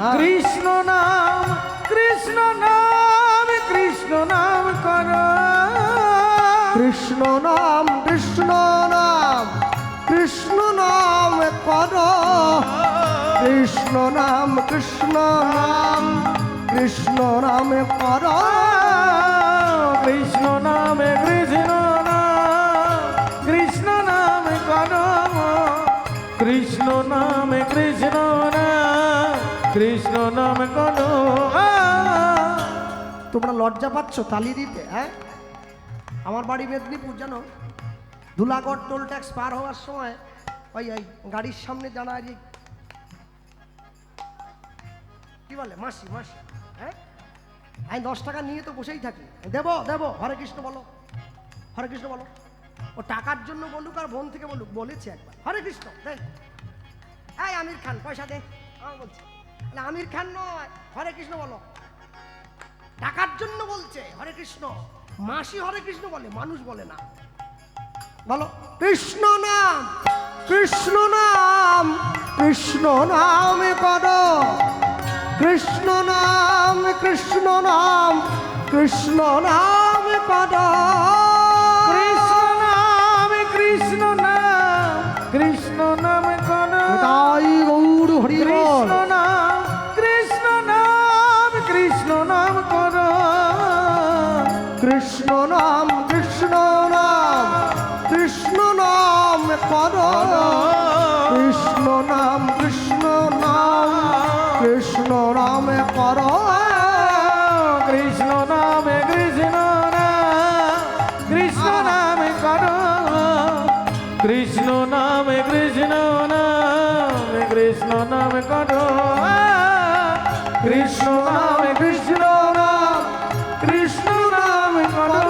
কৃষ্ণ নাম, কৃষ্ণ নাম, কৃষ্ণ নাম করো, কৃষ্ণ নাম, কৃষ্ণ নাম, কৃষ্ণ নাম করো, কৃষ্ণ নাম, কৃষ্ণ নাম, কৃষ্ণ নাম করো, কৃষ্ণ নামে কৃষ্ণ নাম, কৃষ্ণ নাম করো, কৃষ্ণ নামে কৃষ্ণ নাম, কৃষ্ণ নাম করো। তোমরা লজ্জা পাচ্ছ তালি দিতে? হ্যাঁ, আমার বাড়ি মেদিনীপুর, জানো? ধুলাগড় টোল ট্যাক্স পার হওয়ার সময় ওই ওই গাড়ির সামনে দাঁড়ায় কি বলে, মাসি মাসি। হ্যাঁ, আমি 10 টাকা নিয়ে তো বসেই থাকি। দেবো দেবো, হরে কৃষ্ণ বলো, হরে কৃষ্ণ বলো। ও টাকার জন্য বলুক আর বোন থেকে বলুক, বলেছে একবার হরে কৃষ্ণ দে। এই আমির খান পয়সা দে, আমার বলছে না আমির খান নয়, হরে কৃষ্ণ বলো। টাকার জন্য বলছে হরে কৃষ্ণ। মাসি হরে কৃষ্ণ বলে, মানুষ বলে না। বলো কৃষ্ণ নাম, কৃষ্ণ নাম, কৃষ্ণ নাম করো, কৃষ্ণ নাম, কৃষ্ণ নাম, কৃষ্ণ নাম করো, কৃষ্ণ নাম, কৃষ্ণ নাম, কৃষ্ণ নাম করো, তাই গৌর হরি বল। কৃষ্ণ নাম, কৃষ্ণ নাম, কৃষ্ণ নাম করো, কৃষ্ণ নাম, কৃষ্ণ নাম, কৃষ্ণ নাম করো, কৃষ্ণ নাম, কৃষ্ণ নাম, কৃষ্ণ নাম করো, কৃষ্ণ নামে কৃষ্ণ নাম, কৃষ্ণ নাম করো, কৃষ্ণ নামে কৃষ্ণ নাম, কৃষ্ণ নাম করো, কৃষ্ণ নামে কৃষ্ণ নাম, কৃষ্ণ নাম করো,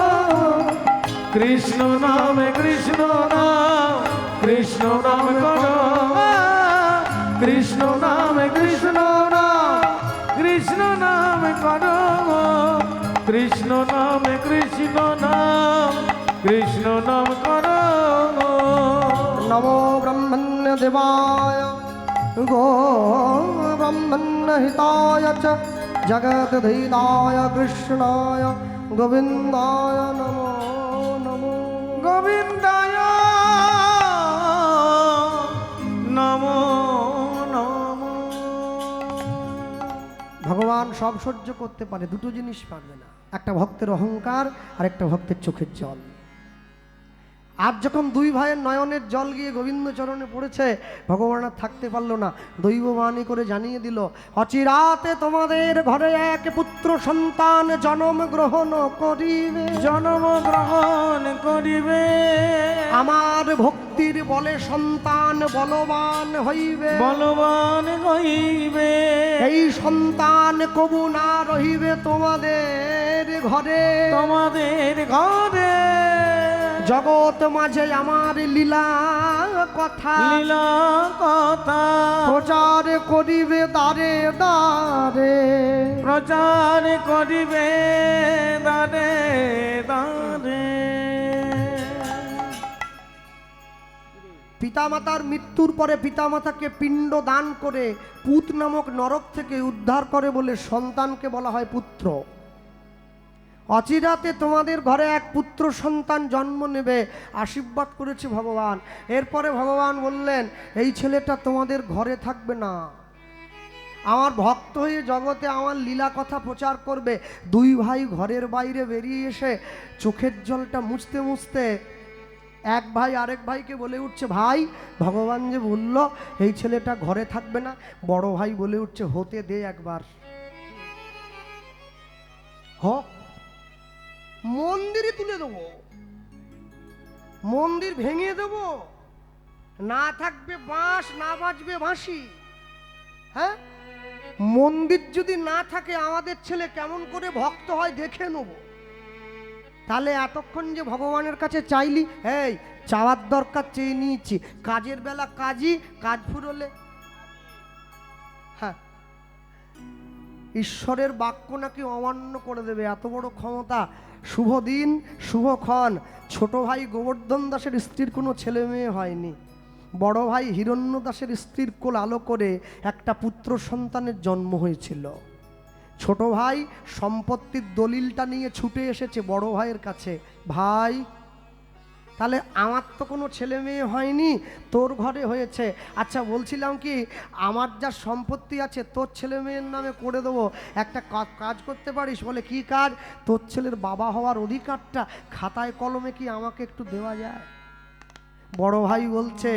কৃষ্ণ নামে কৃষ্ণ নাম, কৃষ্ণ নাম করো, কৃষ্ণ নামে কৃষ্ণ নাম, কৃষ্ণ নাম করো, কৃষ্ণ নামে কৃষ্ণ নাম, কৃষ্ণ নাম করো। নমো ব্রহ্মণ্য দেবায় গো ব্রহ্মণ্য হিতায় চ জগদ্ধিতায় কৃষ্ণায় গোবিন্দায় নমো নমো। গোবিন্দায় নমো নমো। ভগবান সব সহ্য করতে পারে, দুটো জিনিস পারবে না, একটা ভক্তের অহংকার আর একটা ভক্তের চোখের জল। আজ যখন দুই ভাইয়ের নয়নের জল গিয়ে গোবিন্দ চরণে পড়েছে, ভগবান আর থাকতে পারলো না, দৈববাণী করে জানিয়ে দিল, অচিরাতে তোমাদের ঘরে এক পুত্র সন্তান জন্ম গ্রহণ করিবে, জন্মগ্রহণ করিবে। আমার ভক্তির বলে সন্তান বলবান হইবে, বলবান হইবে। এই সন্তান কবু না রহিবে তোমাদের ঘরে, তোমাদের ঘরে জগৎ মাঝে আমার লীলা কথা, লীলা কথা প্রচার করিবে দারে দারে, প্রচার করিবে দারে দারে। পিতামাতার মৃত্যুর পরে পিতামাতাকে পিণ্ড দান করে পুত নামক নরক থেকে উদ্ধার করে বলে সন্তানকে বলা হয় পুত্র। অচিরাতে তোমাদের ঘরে এক পুত্র সন্তান জন্ম নেবে, আশীর্বাদ করেছে ভগবান। এরপরে ভগবান বললেন, এই ছেলেটা তোমাদের ঘরে থাকবে না, আমার ভক্ত হয়ে জগতে আমার লীলা কথা প্রচার করবে। দুই ভাই ঘরের বাইরে বেরিয়ে এসে চোখের জলটা মুছতে মুছতে এক ভাই আরেক ভাইকে বলে উঠছে, ভাই ভগবান যে বলল এই ছেলেটা ঘরে থাকবে না। বড় ভাই বলে উঠছে, হতে দে একবার, হোক, মন্দিরই তুলে দেবো, মন্দির ভেঙে দেবো, না থাকবে বাঁশ, না বাজবে বাঁশি। হ্যাঁ, মন্দির যদি না থাকে আমাদের ছেলে কেমন করে ভক্ত হয় দেখে নেব। তাহলে এতক্ষণ যে ভগবানের কাছে চাইলি, এই চাওয়ার দরকার চেয়ে নিয়েছি, কাজের বেলা কাজই, কাজ ফুরলে। হ্যাঁ, ঈশ্বরের বাক্য নাকি অমান্য করে দেবে, এত বড় ক্ষমতা। শুভ দিন শুভক্ষণ, ছোট ভাই গোবর্ধন দাসের স্ত্রীর কোনো ছেলে মেয়ে হয়নি, বড় ভাই হিরণ্য দাসের স্ত্রীর কোল আলো করে একটা পুত্র সন্তানের জন্ম হয়েছিল। ছোট ভাই সম্পত্তির দলিলটা নিয়ে ছুটে এসেছে বড় ভাইয়ের কাছে, ভাই তাহলে আমার তো কোনো ছেলে মেয়ে হয়নি, তোর ঘরে হয়েছে। আচ্ছা বলছিলাম কি, আমার যা সম্পত্তি আছে তোর ছেলে মেয়ের নামে করে দেবো, একটা কাজ করতে পারিস? বলে কি কাজ? তোর ছেলের বাবা হওয়ার অধিকারটা খাতায় কলমে কি আমাকে একটু দেওয়া যায়? বড় ভাই বলছে,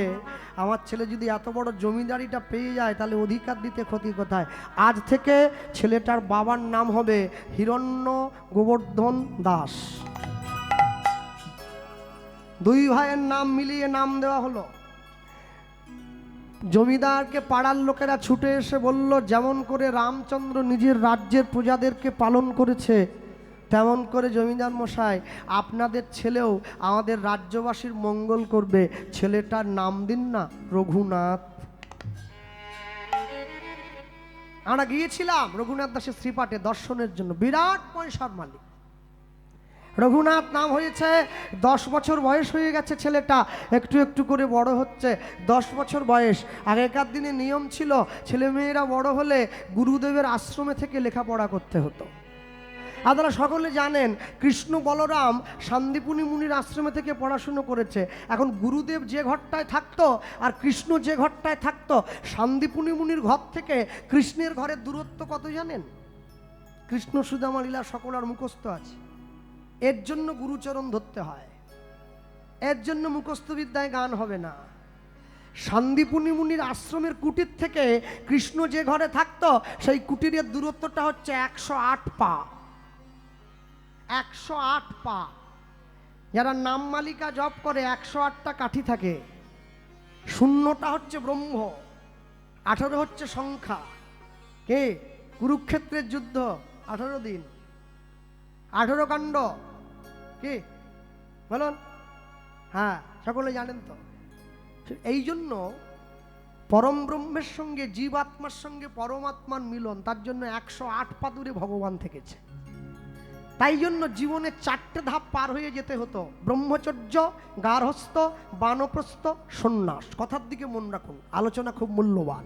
আমার ছেলে যদি এত বড় জমিদারিটা পেয়ে যায় তাহলে অধিকার দিতে ক্ষতি কোথায়? আজ থেকে ছেলেটার বাবার নাম হবে হিরণ্য গোবর্ধন দাস। দুই ভাইয়ের নাম মিলিয়ে নাম দেওয়া হলো। জমিদারকে পাড়ার লোকেরা ছুটে এসে বলল, যেমন করে রামচন্দ্র নিজের রাজ্যের প্রজাদেরকে পালন করেছে, তেমন করে জমিদার মশাই আপনাদের ছেলেও আমাদের রাজ্যবাসীর মঙ্গল করবে, ছেলেটার নাম দিন না রঘুনাথ। আমরা গিয়েছিলাম রঘুনাথ দাসের শ্রীপাঠে দর্শনের জন্য, বিরাট পয়সার মালিক। রঘুনাথ নাম হয়েছে, 10 বছর বয়স হয়ে গেছে ছেলেটা, একটু একটু করে বড় হচ্ছে। 10 বছর বয়স, আগেকার দিনে নিয়ম ছিল ছেলে মেয়েরা বড় হলে গুরুদেবের আশ্রমে থেকে লেখাপড়া করতে হতো। আপনারা সকলে জানেন কৃষ্ণ বলরাম শান্তিপুনি মুনির আশ্রমে থেকে পড়াশুনো করেছে। এখন গুরুদেব যে ঘরটায় থাকতো আর কৃষ্ণ যে ঘরটায় থাকতো, শান্তিপুনি মুনির ঘর থেকে কৃষ্ণের ঘরের দূরত্ব কত জানেন? কৃষ্ণ সুদামা লীলা সকলের মুখস্থ আছে, এর জন্য গুরুচরণ ধরতে হয়, এর জন্য মুখস্থ বিদ্যায় গান হবে না। শান্তিপুনি মুনির আশ্রমের কুটির থেকে কৃষ্ণ যে ঘরে থাকতো সেই কুটিরের দূরত্বটা হচ্ছে 108 পা। 108 পা। যারা নাম মালিকা জপ করে 108টা কাঠি থাকে, শূন্যটা হচ্ছে ব্রহ্ম, 18 হচ্ছে সংখ্যা। কে? কুরুক্ষেত্রের যুদ্ধ 18 দিন, 18 কাণ্ড। কি বলুন? হ্যাঁ, সকলে জানেন তো। এই জন্য পরম ব্রহ্মের সঙ্গে জীবাত্মার সঙ্গে পরমাত্মার মিলন, তার জন্য 108 পা দূরে ভগবান থেকেছে। তাই জন্য জীবনে 4টে ধাপ পার হয়ে যেতে হতো, ব্রহ্মচর্য, গার্হস্থ, বানপ্রস্থ, সন্ন্যাস। কথার দিকে মন রাখুন, আলোচনা খুব মূল্যবান।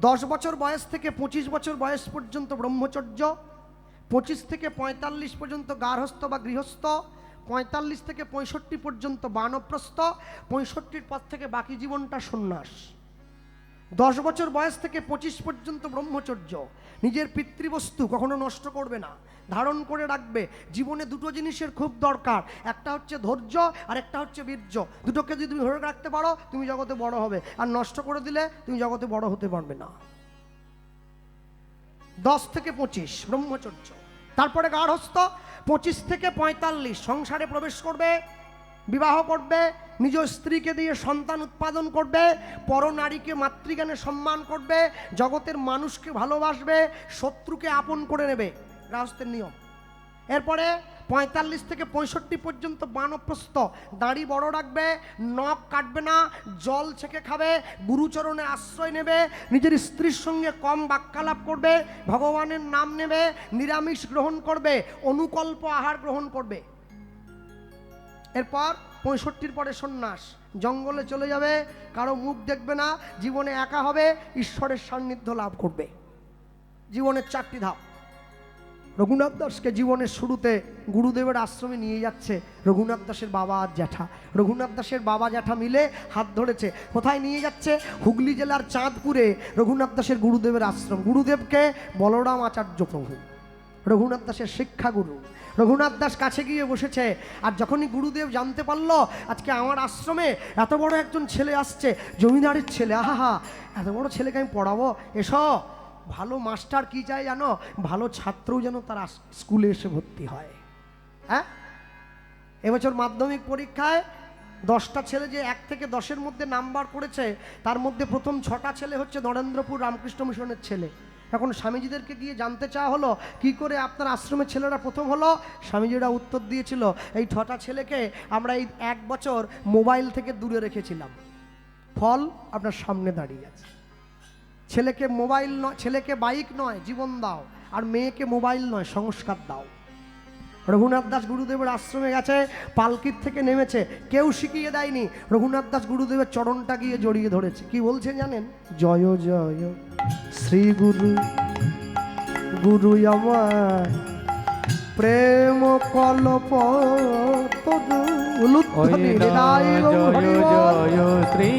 10 বছর বয়স থেকে 25 বছর বয়স পর্যন্ত ব্রহ্মচর্য, 25 থেকে 45 পর্যন্ত গার্হস্থ বা গৃহস্থ, 45 থেকে 65 পর্যন্ত বানপ্রস্থ, 65-র পর থেকে বাকি জীবনটা সন্ন্যাস। 10 বছর বয়স থেকে 25 পর্যন্ত ব্রহ্মচর্য। নিজের পিতৃবস্তু কখনো নষ্ট করবে না, ধারণ করে রাখবে। জীবনে দুটো জিনিসের খুব দরকার, একটা হচ্ছে ধৈর্য আর একটা হচ্ছে বীর্য। দুটোকে যদি তুমি ধরে রাখতে পারো তুমি জগতে বড় হবে, আর নষ্ট করে দিলে তুমি জগতে বড় হতে পারবে না। 10 থেকে 25 ব্রহ্মচর্য। তারপরে গার্হস্থ 25 থেকে 45 সংসারে প্রবেশ করবে, বিবাহ করবে, নিজ স্ত্রীকে দিয়ে সন্তান উৎপাদন করবে, পরনারীকে মাতৃজ্ঞানে সম্মান করবে, জগতের মানুষকে ভালোবাসবে, শত্রুকে আপন করে নেবে, গৃহস্থের নিয়ম। এরপরে 45 থেকে 65 পর্যন্ত বানপ্রস্থ, দাড়ি বড় রাখবে, নখ কাটবে না, জল ছেঁকে খাবে, গুরুচরণে আশ্রয় নেবে, নিজের স্ত্রীর সঙ্গে কম বাক্যালাপ করবে, ভগবানের নাম নেবে, নিরামিষ গ্রহণ করবে, অনুকল্প আহার গ্রহণ করবে। এরপর 65 পরে সন্ন্যাস, জঙ্গলে চলে যাবে, কারো মুখ দেখবে না, জীবনে একা হবে, ঈশ্বরের সান্নিধ্য লাভ করবে। জীবনের 4টি ধাপ। রঘুনাথ দাসকে জীবনের শুরুতে গুরুদেবের আশ্রমে নিয়ে যাচ্ছে রঘুনাথ দাসের বাবা আর জ্যাঠা। রঘুনাথ দাসের বাবা জ্যাঠা মিলে হাত ধরেছে। কোথায় নিয়ে যাচ্ছে? হুগলি জেলার চাঁদপুরে রঘুনাথ দাসের গুরুদেবের আশ্রম। গুরুদেবকে বলরাম আচার্য প্রভু, রঘুনাথ দাসের শিক্ষাগুরু। রঘুনাথ দাস কাছে গিয়ে বসেছে, আর যখনই গুরুদেব জানতে পারলো আজকে আমার আশ্রমে এত বড় একজন ছেলে আসছে, জমিদারের ছেলে, আহা এত বড় ছেলেকে আমি পড়াবো, এসো। ভালো মাস্টার কি চাই জানো? ভালো ছাত্রও যেন তার স্কুলে এসে ভর্তি হয়। হ্যাঁ, এবছর মাধ্যমিক পরীক্ষায় 10টা ছেলে যে 1 থেকে 10-এর মধ্যে নাম্বার করেছে, তার মধ্যে প্রথম 6টা ছেলে হচ্ছে নরেন্দ্রপুর রামকৃষ্ণ মিশনের ছেলে। এখন স্বামীজিদেরকে গিয়ে জানতে চাওয়া হলো কি করে আপনার আশ্রমের ছেলেরা প্রথম হলো। স্বামীজিরা উত্তর দিয়েছিল, এই 6টা ছেলেকে আমরা এই 1 বছর মোবাইল থেকে দূরে রেখেছিলাম, ফল আপনার সামনে দাঁড়িয়ে আছে। ছেলেকে মোবাইল নয়, ছেলেকে বাইক নয় জীবন দাও, আর মেয়েকে মোবাইল নয় সংস্কার দাও। রঘুনাথ দাস গুরুদেবের আশ্রমে গেছে, পালকির থেকে নেমেছে, কেউ শিখিয়ে দেয়নি। রঘুনাথ দাস গুরুদেবের চরণটা গিয়ে জড়িয়ে ধরেছে। কি বলছেন জানেন? জয় জয় শ্রী গুরু, গুরু আমার প্রেম কল্প শ্রী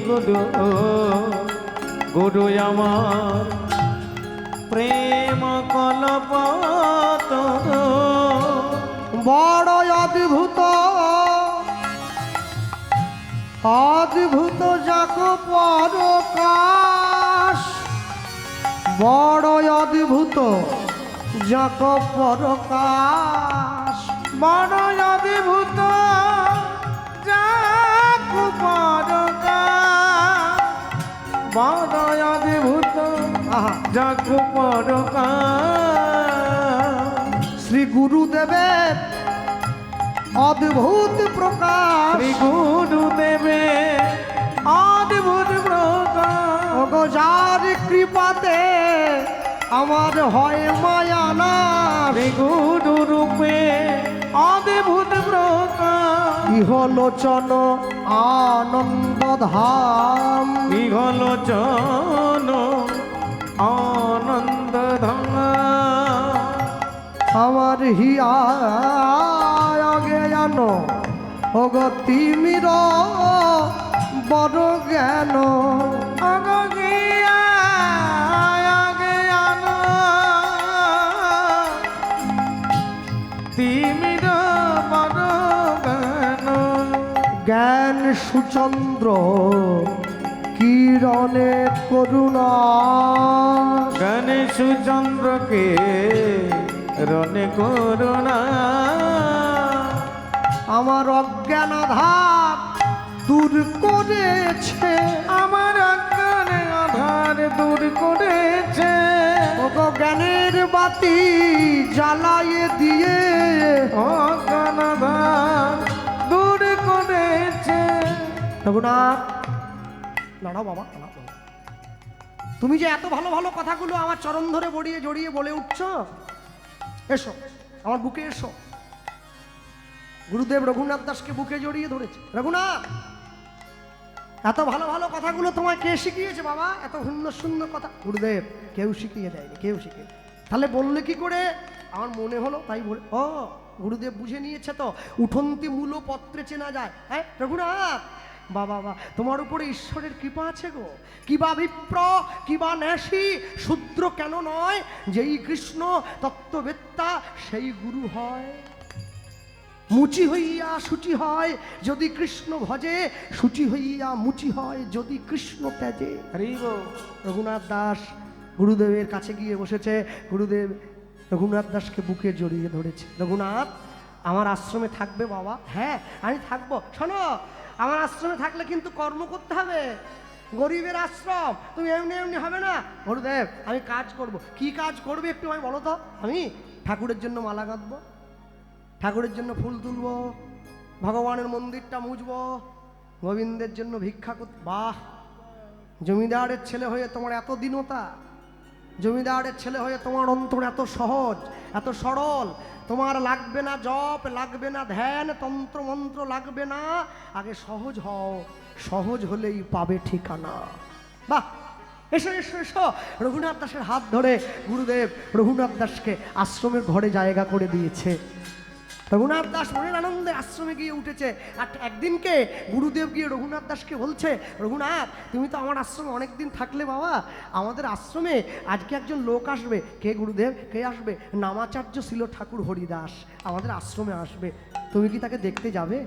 গুরু, গুরু আমার প্রেম কল্প বড় অদ্ভুত, অদ্ভুত যাক পরকাশ, বড় অদ্ভুত যাক পরকাশ, বড় অদ্ভুত যাক পরকাশ, বড় অদ্ভুত যাক পরকাশ। শ্রী গুরুদেবের অদ্ভুত প্রকাশ, শ্রী গুরুদেবের অদ্ভুত প্রকাশ। ওগো যার কৃপাতে আমার হয় মায়া না, শ্রী গুরু রূপে অদ্ভুত প্রকাশ। ইহলোচন আনন্দ ধাম, ইহলোচন আনন্দ ধাম। আমার হিয়া আগে জানো ওগো তিমির বড় জ্ঞান, অগিয়া আগে জানো তিমির বড় জ্ঞান। জ্ঞান সুচন্দ্র কিরণে করুণা, জ্ঞানে সুচন্দ্রকে রণে করুণা। আমার অজ্ঞান আধার দূর করেছে, আমার অজ্ঞানে আধার দূর করেছে। ওগো জ্ঞানের বাতি জ্বালায়ে দিয়ে অজ্ঞান আধার দূর করেছে। রঘুনাথ দাঁড়াও বাবা, দাঁড়াও। তুমি যে এত ভালো ভালো কথাগুলো আমার চরণ ধরে বড়িয়ে জড়িয়ে বলে উঠছ, এসো আমার বুকে এসো। গুরুদেব রঘুনাথ দাসকে বুকে জড়িয়ে ধরেছে। রঘুনাথ, এত ভালো ভালো কথাগুলো তোমায় কে শিখিয়েছে বাবা? এত সুন্দর সুন্দর কথা গুরুদেব কেউ শিখিয়ে দেয়নি, কেউ শিখিয়ে। তাহলে বললে কি করে? আমার মনে হলো তাই বলে। ও গুরুদেব বুঝে নিয়েছে তো, উঠন্তি মূল পত্রে চেনা যায়। হ্যাঁ রঘুনাথ, বাবা বা তোমার উপরে ঈশ্বরের কৃপা আছে গো। কিবা বিপ্র কিবা ন্যাসী শূদ্র কেন নয়, যেই কৃষ্ণ তত্ত্ববেত্তা সেই গুরু হয়। মুচি হইয়া সূচি হয় যদি কৃষ্ণ ভজে, সূচি হইয়া মুচি হয় যদি কৃষ্ণ ত্যাজে। হরি বল। রঘুনাথ দাস গুরুদেবের কাছে গিয়ে বসেছে। গুরুদেব রঘুনাথ দাসকে বুকে জড়িয়ে ধরেছে। রঘুনাথ আমার আশ্রমে থাকবে বাবা? হ্যাঁ আমি থাকবো। শোনো, আমার আশ্রমে থাকলে কিন্তু কর্ম করতে হবে। গরিবের আশ্রম, তুমি এমনি এমনি হবে না। গুরুদেব আমি কাজ করব। কি কাজ করবে একটু আমি বলো তো। আমি ঠাকুরের জন্য মালা গাঁথবো, ঠাকুরের জন্য ফুল তুলবো, ভগবানের মন্দিরটা মুছবো, গোবিন্দের জন্য ভিক্ষা করতে। বাহ, জমিদারের ছেলে হয়ে তোমার এত দীনতা, জমিদারের ছেলে হয়ে তোমার অন্তর এত সহজ, এত সরল। তোমার লাগবে না জপ, লাগবে না ধ্যান, তন্ত্র মন্ত্র লাগবে না। আগে সহজ হও, সহজ হলেই পাবে ঠিকানা। বাহ, এসো এসো এসো। রঘুনাথ দাসের হাত ধরে গুরুদেব রঘুনাথ দাসকে আশ্রমের ঘরে জায়গা করে দিয়েছে। রঘুনাথ দাস মনের আনন্দে আশ্রমে গিয়ে উঠেছে। আর একদিনকে গুরুদেব গিয়ে রঘুনাথ দাসকে বলছে, রঘুনাথ তুমি তো আমার আশ্রমে অনেকদিন থাকলে বাবা, আমাদের আশ্রমে আজকে একজন লোক আসবে। কে গুরুদেব? কে আসবে? নামাচার্য ছিল ঠাকুর হরিদাস আমাদের আশ্রমে আসবে। তুমি কি তাকে দেখতে যাবে?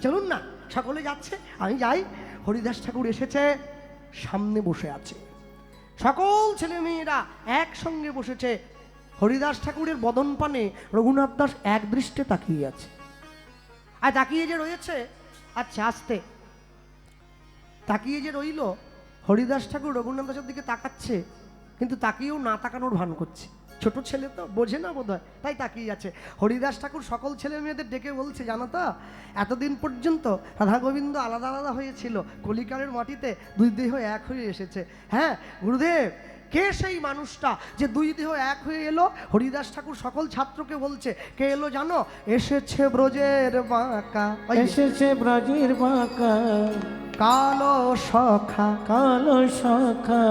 চলুন না। সকলে যাচ্ছে, আমি যাই। হরিদাস ঠাকুর এসেছে, সামনে বসে আছে। সকল ছেলে মেয়েরা একসঙ্গে বসেছে। হরিদাস ঠাকুরের বদন পানে রঘুনাথ দাস এক দৃষ্টে তাকিয়ে আছে। আর তাকিয়ে যে রয়েছে, আচ্ছা আস্তে তাকিয়ে যে রইল, হরিদাস ঠাকুর রঘুনাথ দাসের দিকে তাকাচ্ছে, কিন্তু তাকিয়েও না তাকানোর ভান করছে। ছোট ছেলে তো বোঝে না বোধ হয়, তাই তাকিয়ে আছে। হরিদাস ঠাকুর সকল ছেলে মেয়েদের ডেকে বলছে, জানো তো এতদিন পর্যন্ত রাধা গোবিন্দ আলাদা আলাদা হয়েছিল, কলিকালের মাটিতে দুই দেহ এক হয়ে এসেছে। হ্যাঁ গুরুদেব, কে সেই মানুষটা যে দুই দেহ এক হয়ে এলো? হরিদাস ঠাকুর সকল ছাত্রকে বলছে, কে এলো জানো? এসেছে ব্রজের বাঁকা, এসেছে ব্রজের বাঁকা কালো সখা, কালো সখা।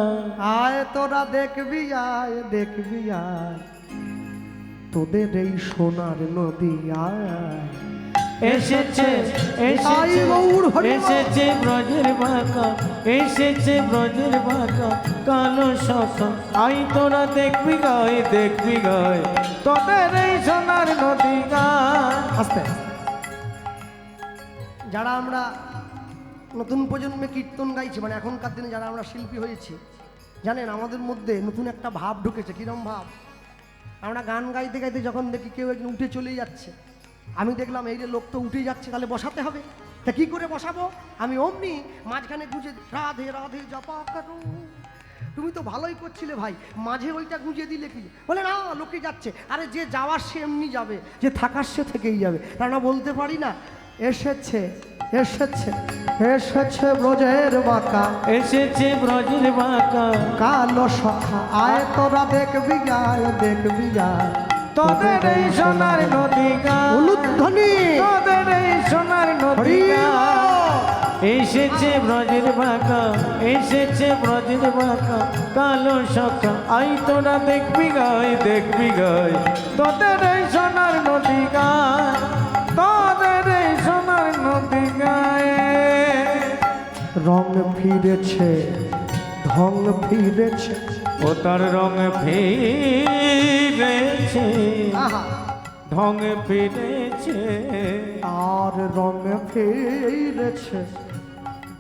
আয় তোরা দেখবি, আয় দেখবি আয়, তোদের এই সোনার নদী আয়। এসেছে এসেছে এসেছে ব্রজের বাঁকা, এসেছে ব্রজের বাঁকা কালো সখা। আই তোরা দেখবি গায়, দেখবি গায়, তোদের এই সোনার নদী গায়। আস্তে যারা আমরা নতুন প্রজন্মে কীর্তন গাইছি, মানে এখনকার দিনে যারা আমরা শিল্পী হয়েছি, জানেন আমাদের মধ্যে নতুন একটা ভাব ঢুকেছে। কিরম ভাব? আমরা গান গাইতে গাইতে যখন দেখি কেউ একজন উঠে চলেই যাচ্ছে, আমি দেখলাম এই যে লোক তো উঠে যাচ্ছে, তাহলে বসাতে হবে। তা কি করে বসাবো? আমি অমনি মাঝখানে গুঁজে রাধে রাধে জপা করো। তুমি তো ভালোই করছিলে ভাই, মাঝে ওইটা গুঁজে দিলে কি? বলে না, লোকে যাচ্ছে। আরে যে যাওয়ার সে এমনি যাবে, যে থাকার সে থেকেই যাবে। তার না বলতে পারি না, এসেছে এসেছে এসেছে ব্রজের বাঁকা, এসেছে ব্রজের বাঁকা কালো সখা। আয় তোরা দেখবি আয়, দেখবি আয়, তোদের এই সোনার নদী গায়। উলুধ্বনি তোদের এই সোনার নদী গায়। এসেছে ব্রজের বাঁকা, এসেছে ব্রজের বাঁকা কালো সখা। আই তোরা দেখবি গায়, দেখবি গায়, তোদের এই সোনার নদী গায়, তোদের এই সোনার নদী গায়। রং ফিরেছে, ঢং ফিরেছে, ও তার রং ফিরেছে, আহা, ঢং ফিরেছে, আর রং ফিরেছে,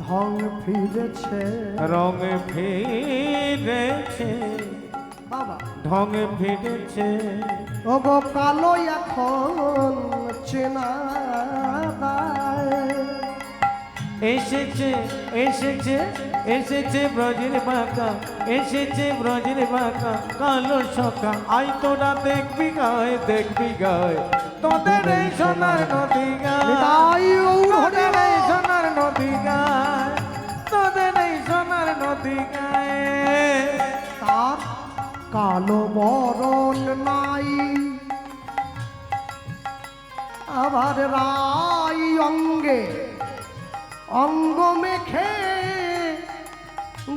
ঢং ফিরেছে, রং ফিরেছে, বাবা ঢং ফিরেছে। ও গো কালো এখন চেনা দায়। এসেছে এসেছে এসেছে ব্রজের বাঁকা, এসেছে ব্রজের বাঁকা কালো সখা। আই তোরা দেখবি গায়, দেখবি গায়, তোদের এই সোনার নদী গায়, নিতাই গৌর হরি তোদের এই সোনার নদী গায়, তোদের এই সোনার নদী গায়। তার কালো বরণ নাই, আবার রাই অঙ্গে অঙ্গ মেখে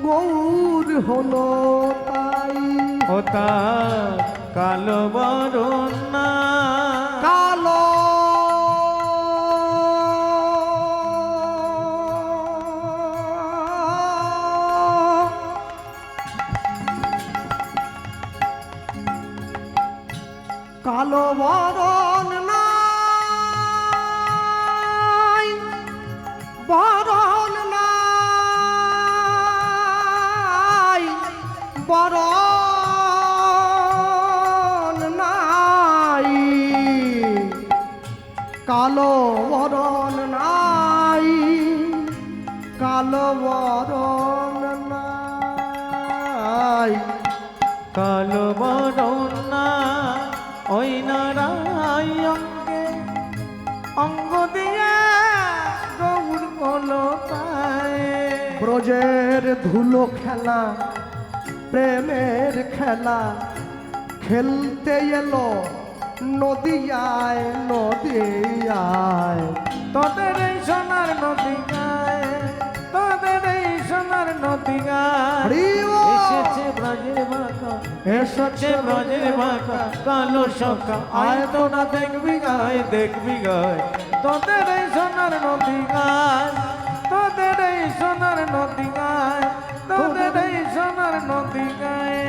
গৌর হলো তাই। ও তার কালো বরণ না, কালো কালো বরণ নাই, বরণ নাই, বরণ নাই, কালো বরণ নাই, কালো বরণ নাই। কালো বরণ না ওই নারায় অঙ্গে, অঙ্গ দিয়ে গৌর কলতায়। ব্রজের ধুলো খেলা, প্রেমের খেলা, খেলতে এলো নদিয়ায়, নদিয়ায়। তোদের এই সোনার নদী গায়, তোদের এই সোনার নদী গায়। হরি বল। এসেছে ব্রজের বাঁকা, এসেছে ব্রজের বাঁকা, কালো সখা আয় তোরা দেখবি গায়, দেখবি গায়। তোদের এই সোনার নদী গায়, তোদের এই সোনার নদী গায়, তোদের এই সোনার নদী গায়।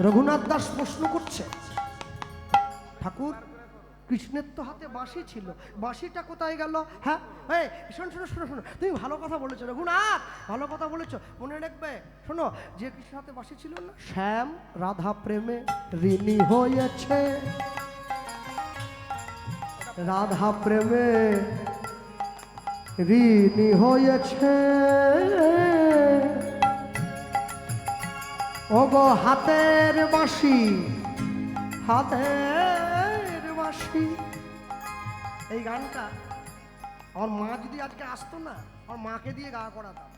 রঘুনাথ দাস প্রশ্ন করছে, ঠাকুর কৃষ্ণের তো হাতে বাঁশি ছিল, বাঁশিটা কোথায় গেল? হ্যাঁ, এই শোনো শোনো শোনো শোনো, তুমি ভালো কথা বলেছো রঘুনাথ, ভালো কথা বলেছো। মনে রাখবে, শোনো, যে কৃষ্ণের হাতে বাঁশি ছিল না, শ্যাম রাধা প্রেমে ঋণী হয়েছে, রাধা প্রেমে ঋণী হয়েছে। ওগো হাতের বাঁশি, হাতের বাঁশি। এই গানটা আমার মা যদি আজকে আসতো না, আমার মাকে দিয়ে গা করাতাম।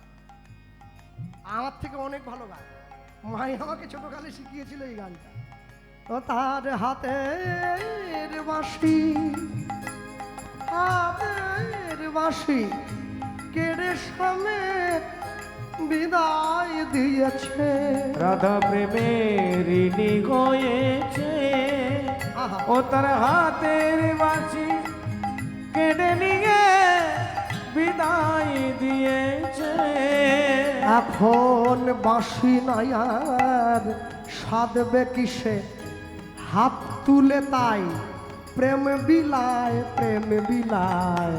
আমার থেকে অনেক ভালো গান, মাই আমাকে ছোটকালে শিখিয়েছিল এই গানটা। ও তার হাতের বাঁশি, হাতের বাঁশি কেড়ে সমেত বিদায় দিয়েছে। রাধা প্রেমে ঋণী হয়েছে, আহা। ও তার হাতের বাঁশি কেটে নিয়ে বিদায় দিয়েছে। এখন বাঁশি নাই আর সাধবে কিসে, হাত তুলে তাই প্রেম বিলায়, প্রেম বিলায়।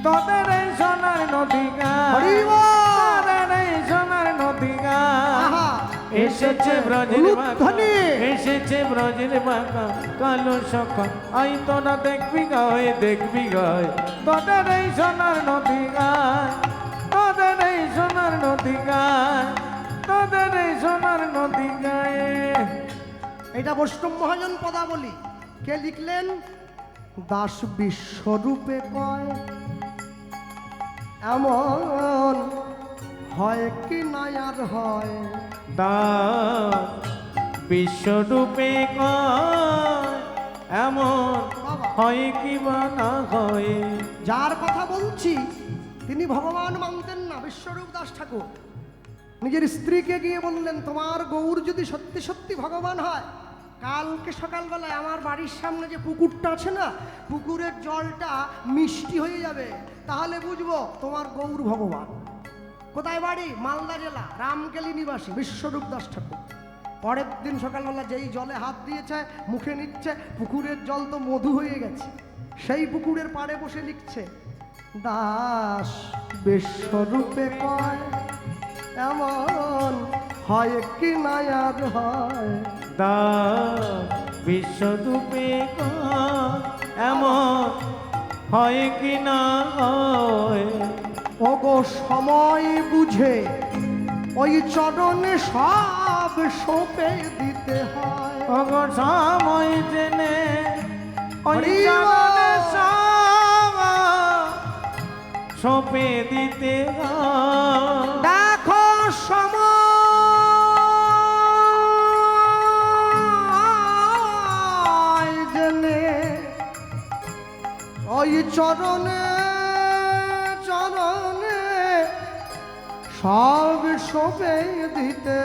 তোদের এই সোনার নদী গায়, হরি বল। তোদের এই সোনার নদী গায়। আহা। এসেছে ব্রজের বাঁকা, উলুধ্বনি। এসেছে ব্রজের বাঁকা, কালো সখা আই তোরা দেখবি গায়, দেখবি গায়। তোদের এই সোনার নদী গায়, তোদের এই সোনার নদী গায়, তোদের এই সোনার নদী গায়। এটা বৈষ্ণব মহাজন পদাবলী। কে লিখলেন? দাস বিশ্বরূপে কয়, এমন হয় কি না আর হয়। দাস বিশ্বরূপে কয়, এমন বাবা। হয় কি বা না হয়। যার কথা বলছি তিনি ভগবান মানতেন না, বিশ্বরূপ দাস ঠাকুর। নিজের স্ত্রীকে গিয়ে বললেন, তোমার গৌর যদি সত্যি সত্যি ভগবান হয়, কালকে সকালবেলায় আমার বাড়ির সামনে যে পুকুরটা আছে না, পুকুরের জলটা মিষ্টি হয়ে যাবে, তাহলে বুঝবো তোমার গৌর ভগবান। কোথায় বাড়ি? মালদা জেলা, রামকেলি নিবাসী বিশ্বরূপ দাস ঠাকুর। পরের দিন সকালবেলা যেই জলে হাত দিয়েছে, মুখে নিচ্ছে, পুকুরের জল তো মধু হয়ে গেছে। সেই পুকুরের পাড়ে বসে লিখছে, দাস বিশ্বরূপে কয়, এমন হয় কি না আর হয়। দাস বিশ্বরূপে কয়, এমন হয় কি না হয়। ওগো সময় বুঝে ওই চরণে সব সঁপে দিতে হয়। ওগো সময় জেনে ওই হরি চরণে বল। সব সঁপে দিতে হয়। দেখো সময় জেনে ওই চরণে চরণে সব সঁপে দিতে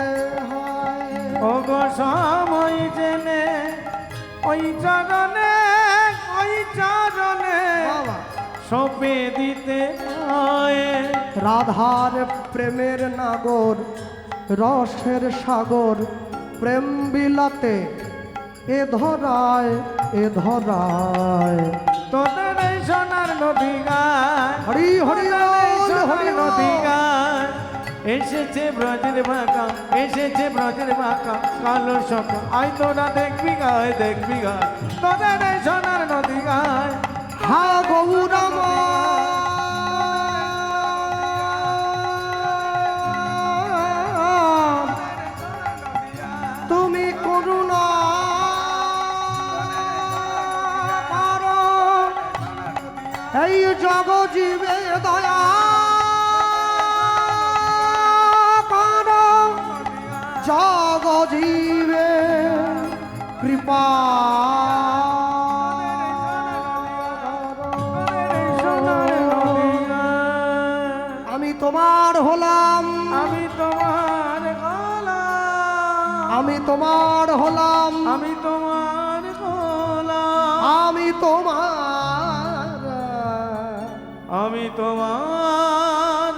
হয়। ওগো সময় জেনে ওই চরণে, ওই চরণে বাবা। সঁপে দিতে হয়। রাধার প্রেমের নাগর, রসের সাগর, প্রেম বিলাতে এ ধরায় এ ধরায় তোদের এই সোনার নদী গায় হরি হরি হরি নদী গায় এসেছে ব্রজের বাঁকা এসেছে ব্রজের বাঁকা কালো সকা আই তোরা দেখবি গায় তোদের এই সোনার নদী গায় হা গৌরাম তুমি করুণা করো এই জগজীবে দয়া করো জগজীবে কৃপা আমি তোমার হলাম আমি তোমার গোলাম আমি তোমার হলাম আমি তোমার গোলাম আমি তোমার আমি তোমার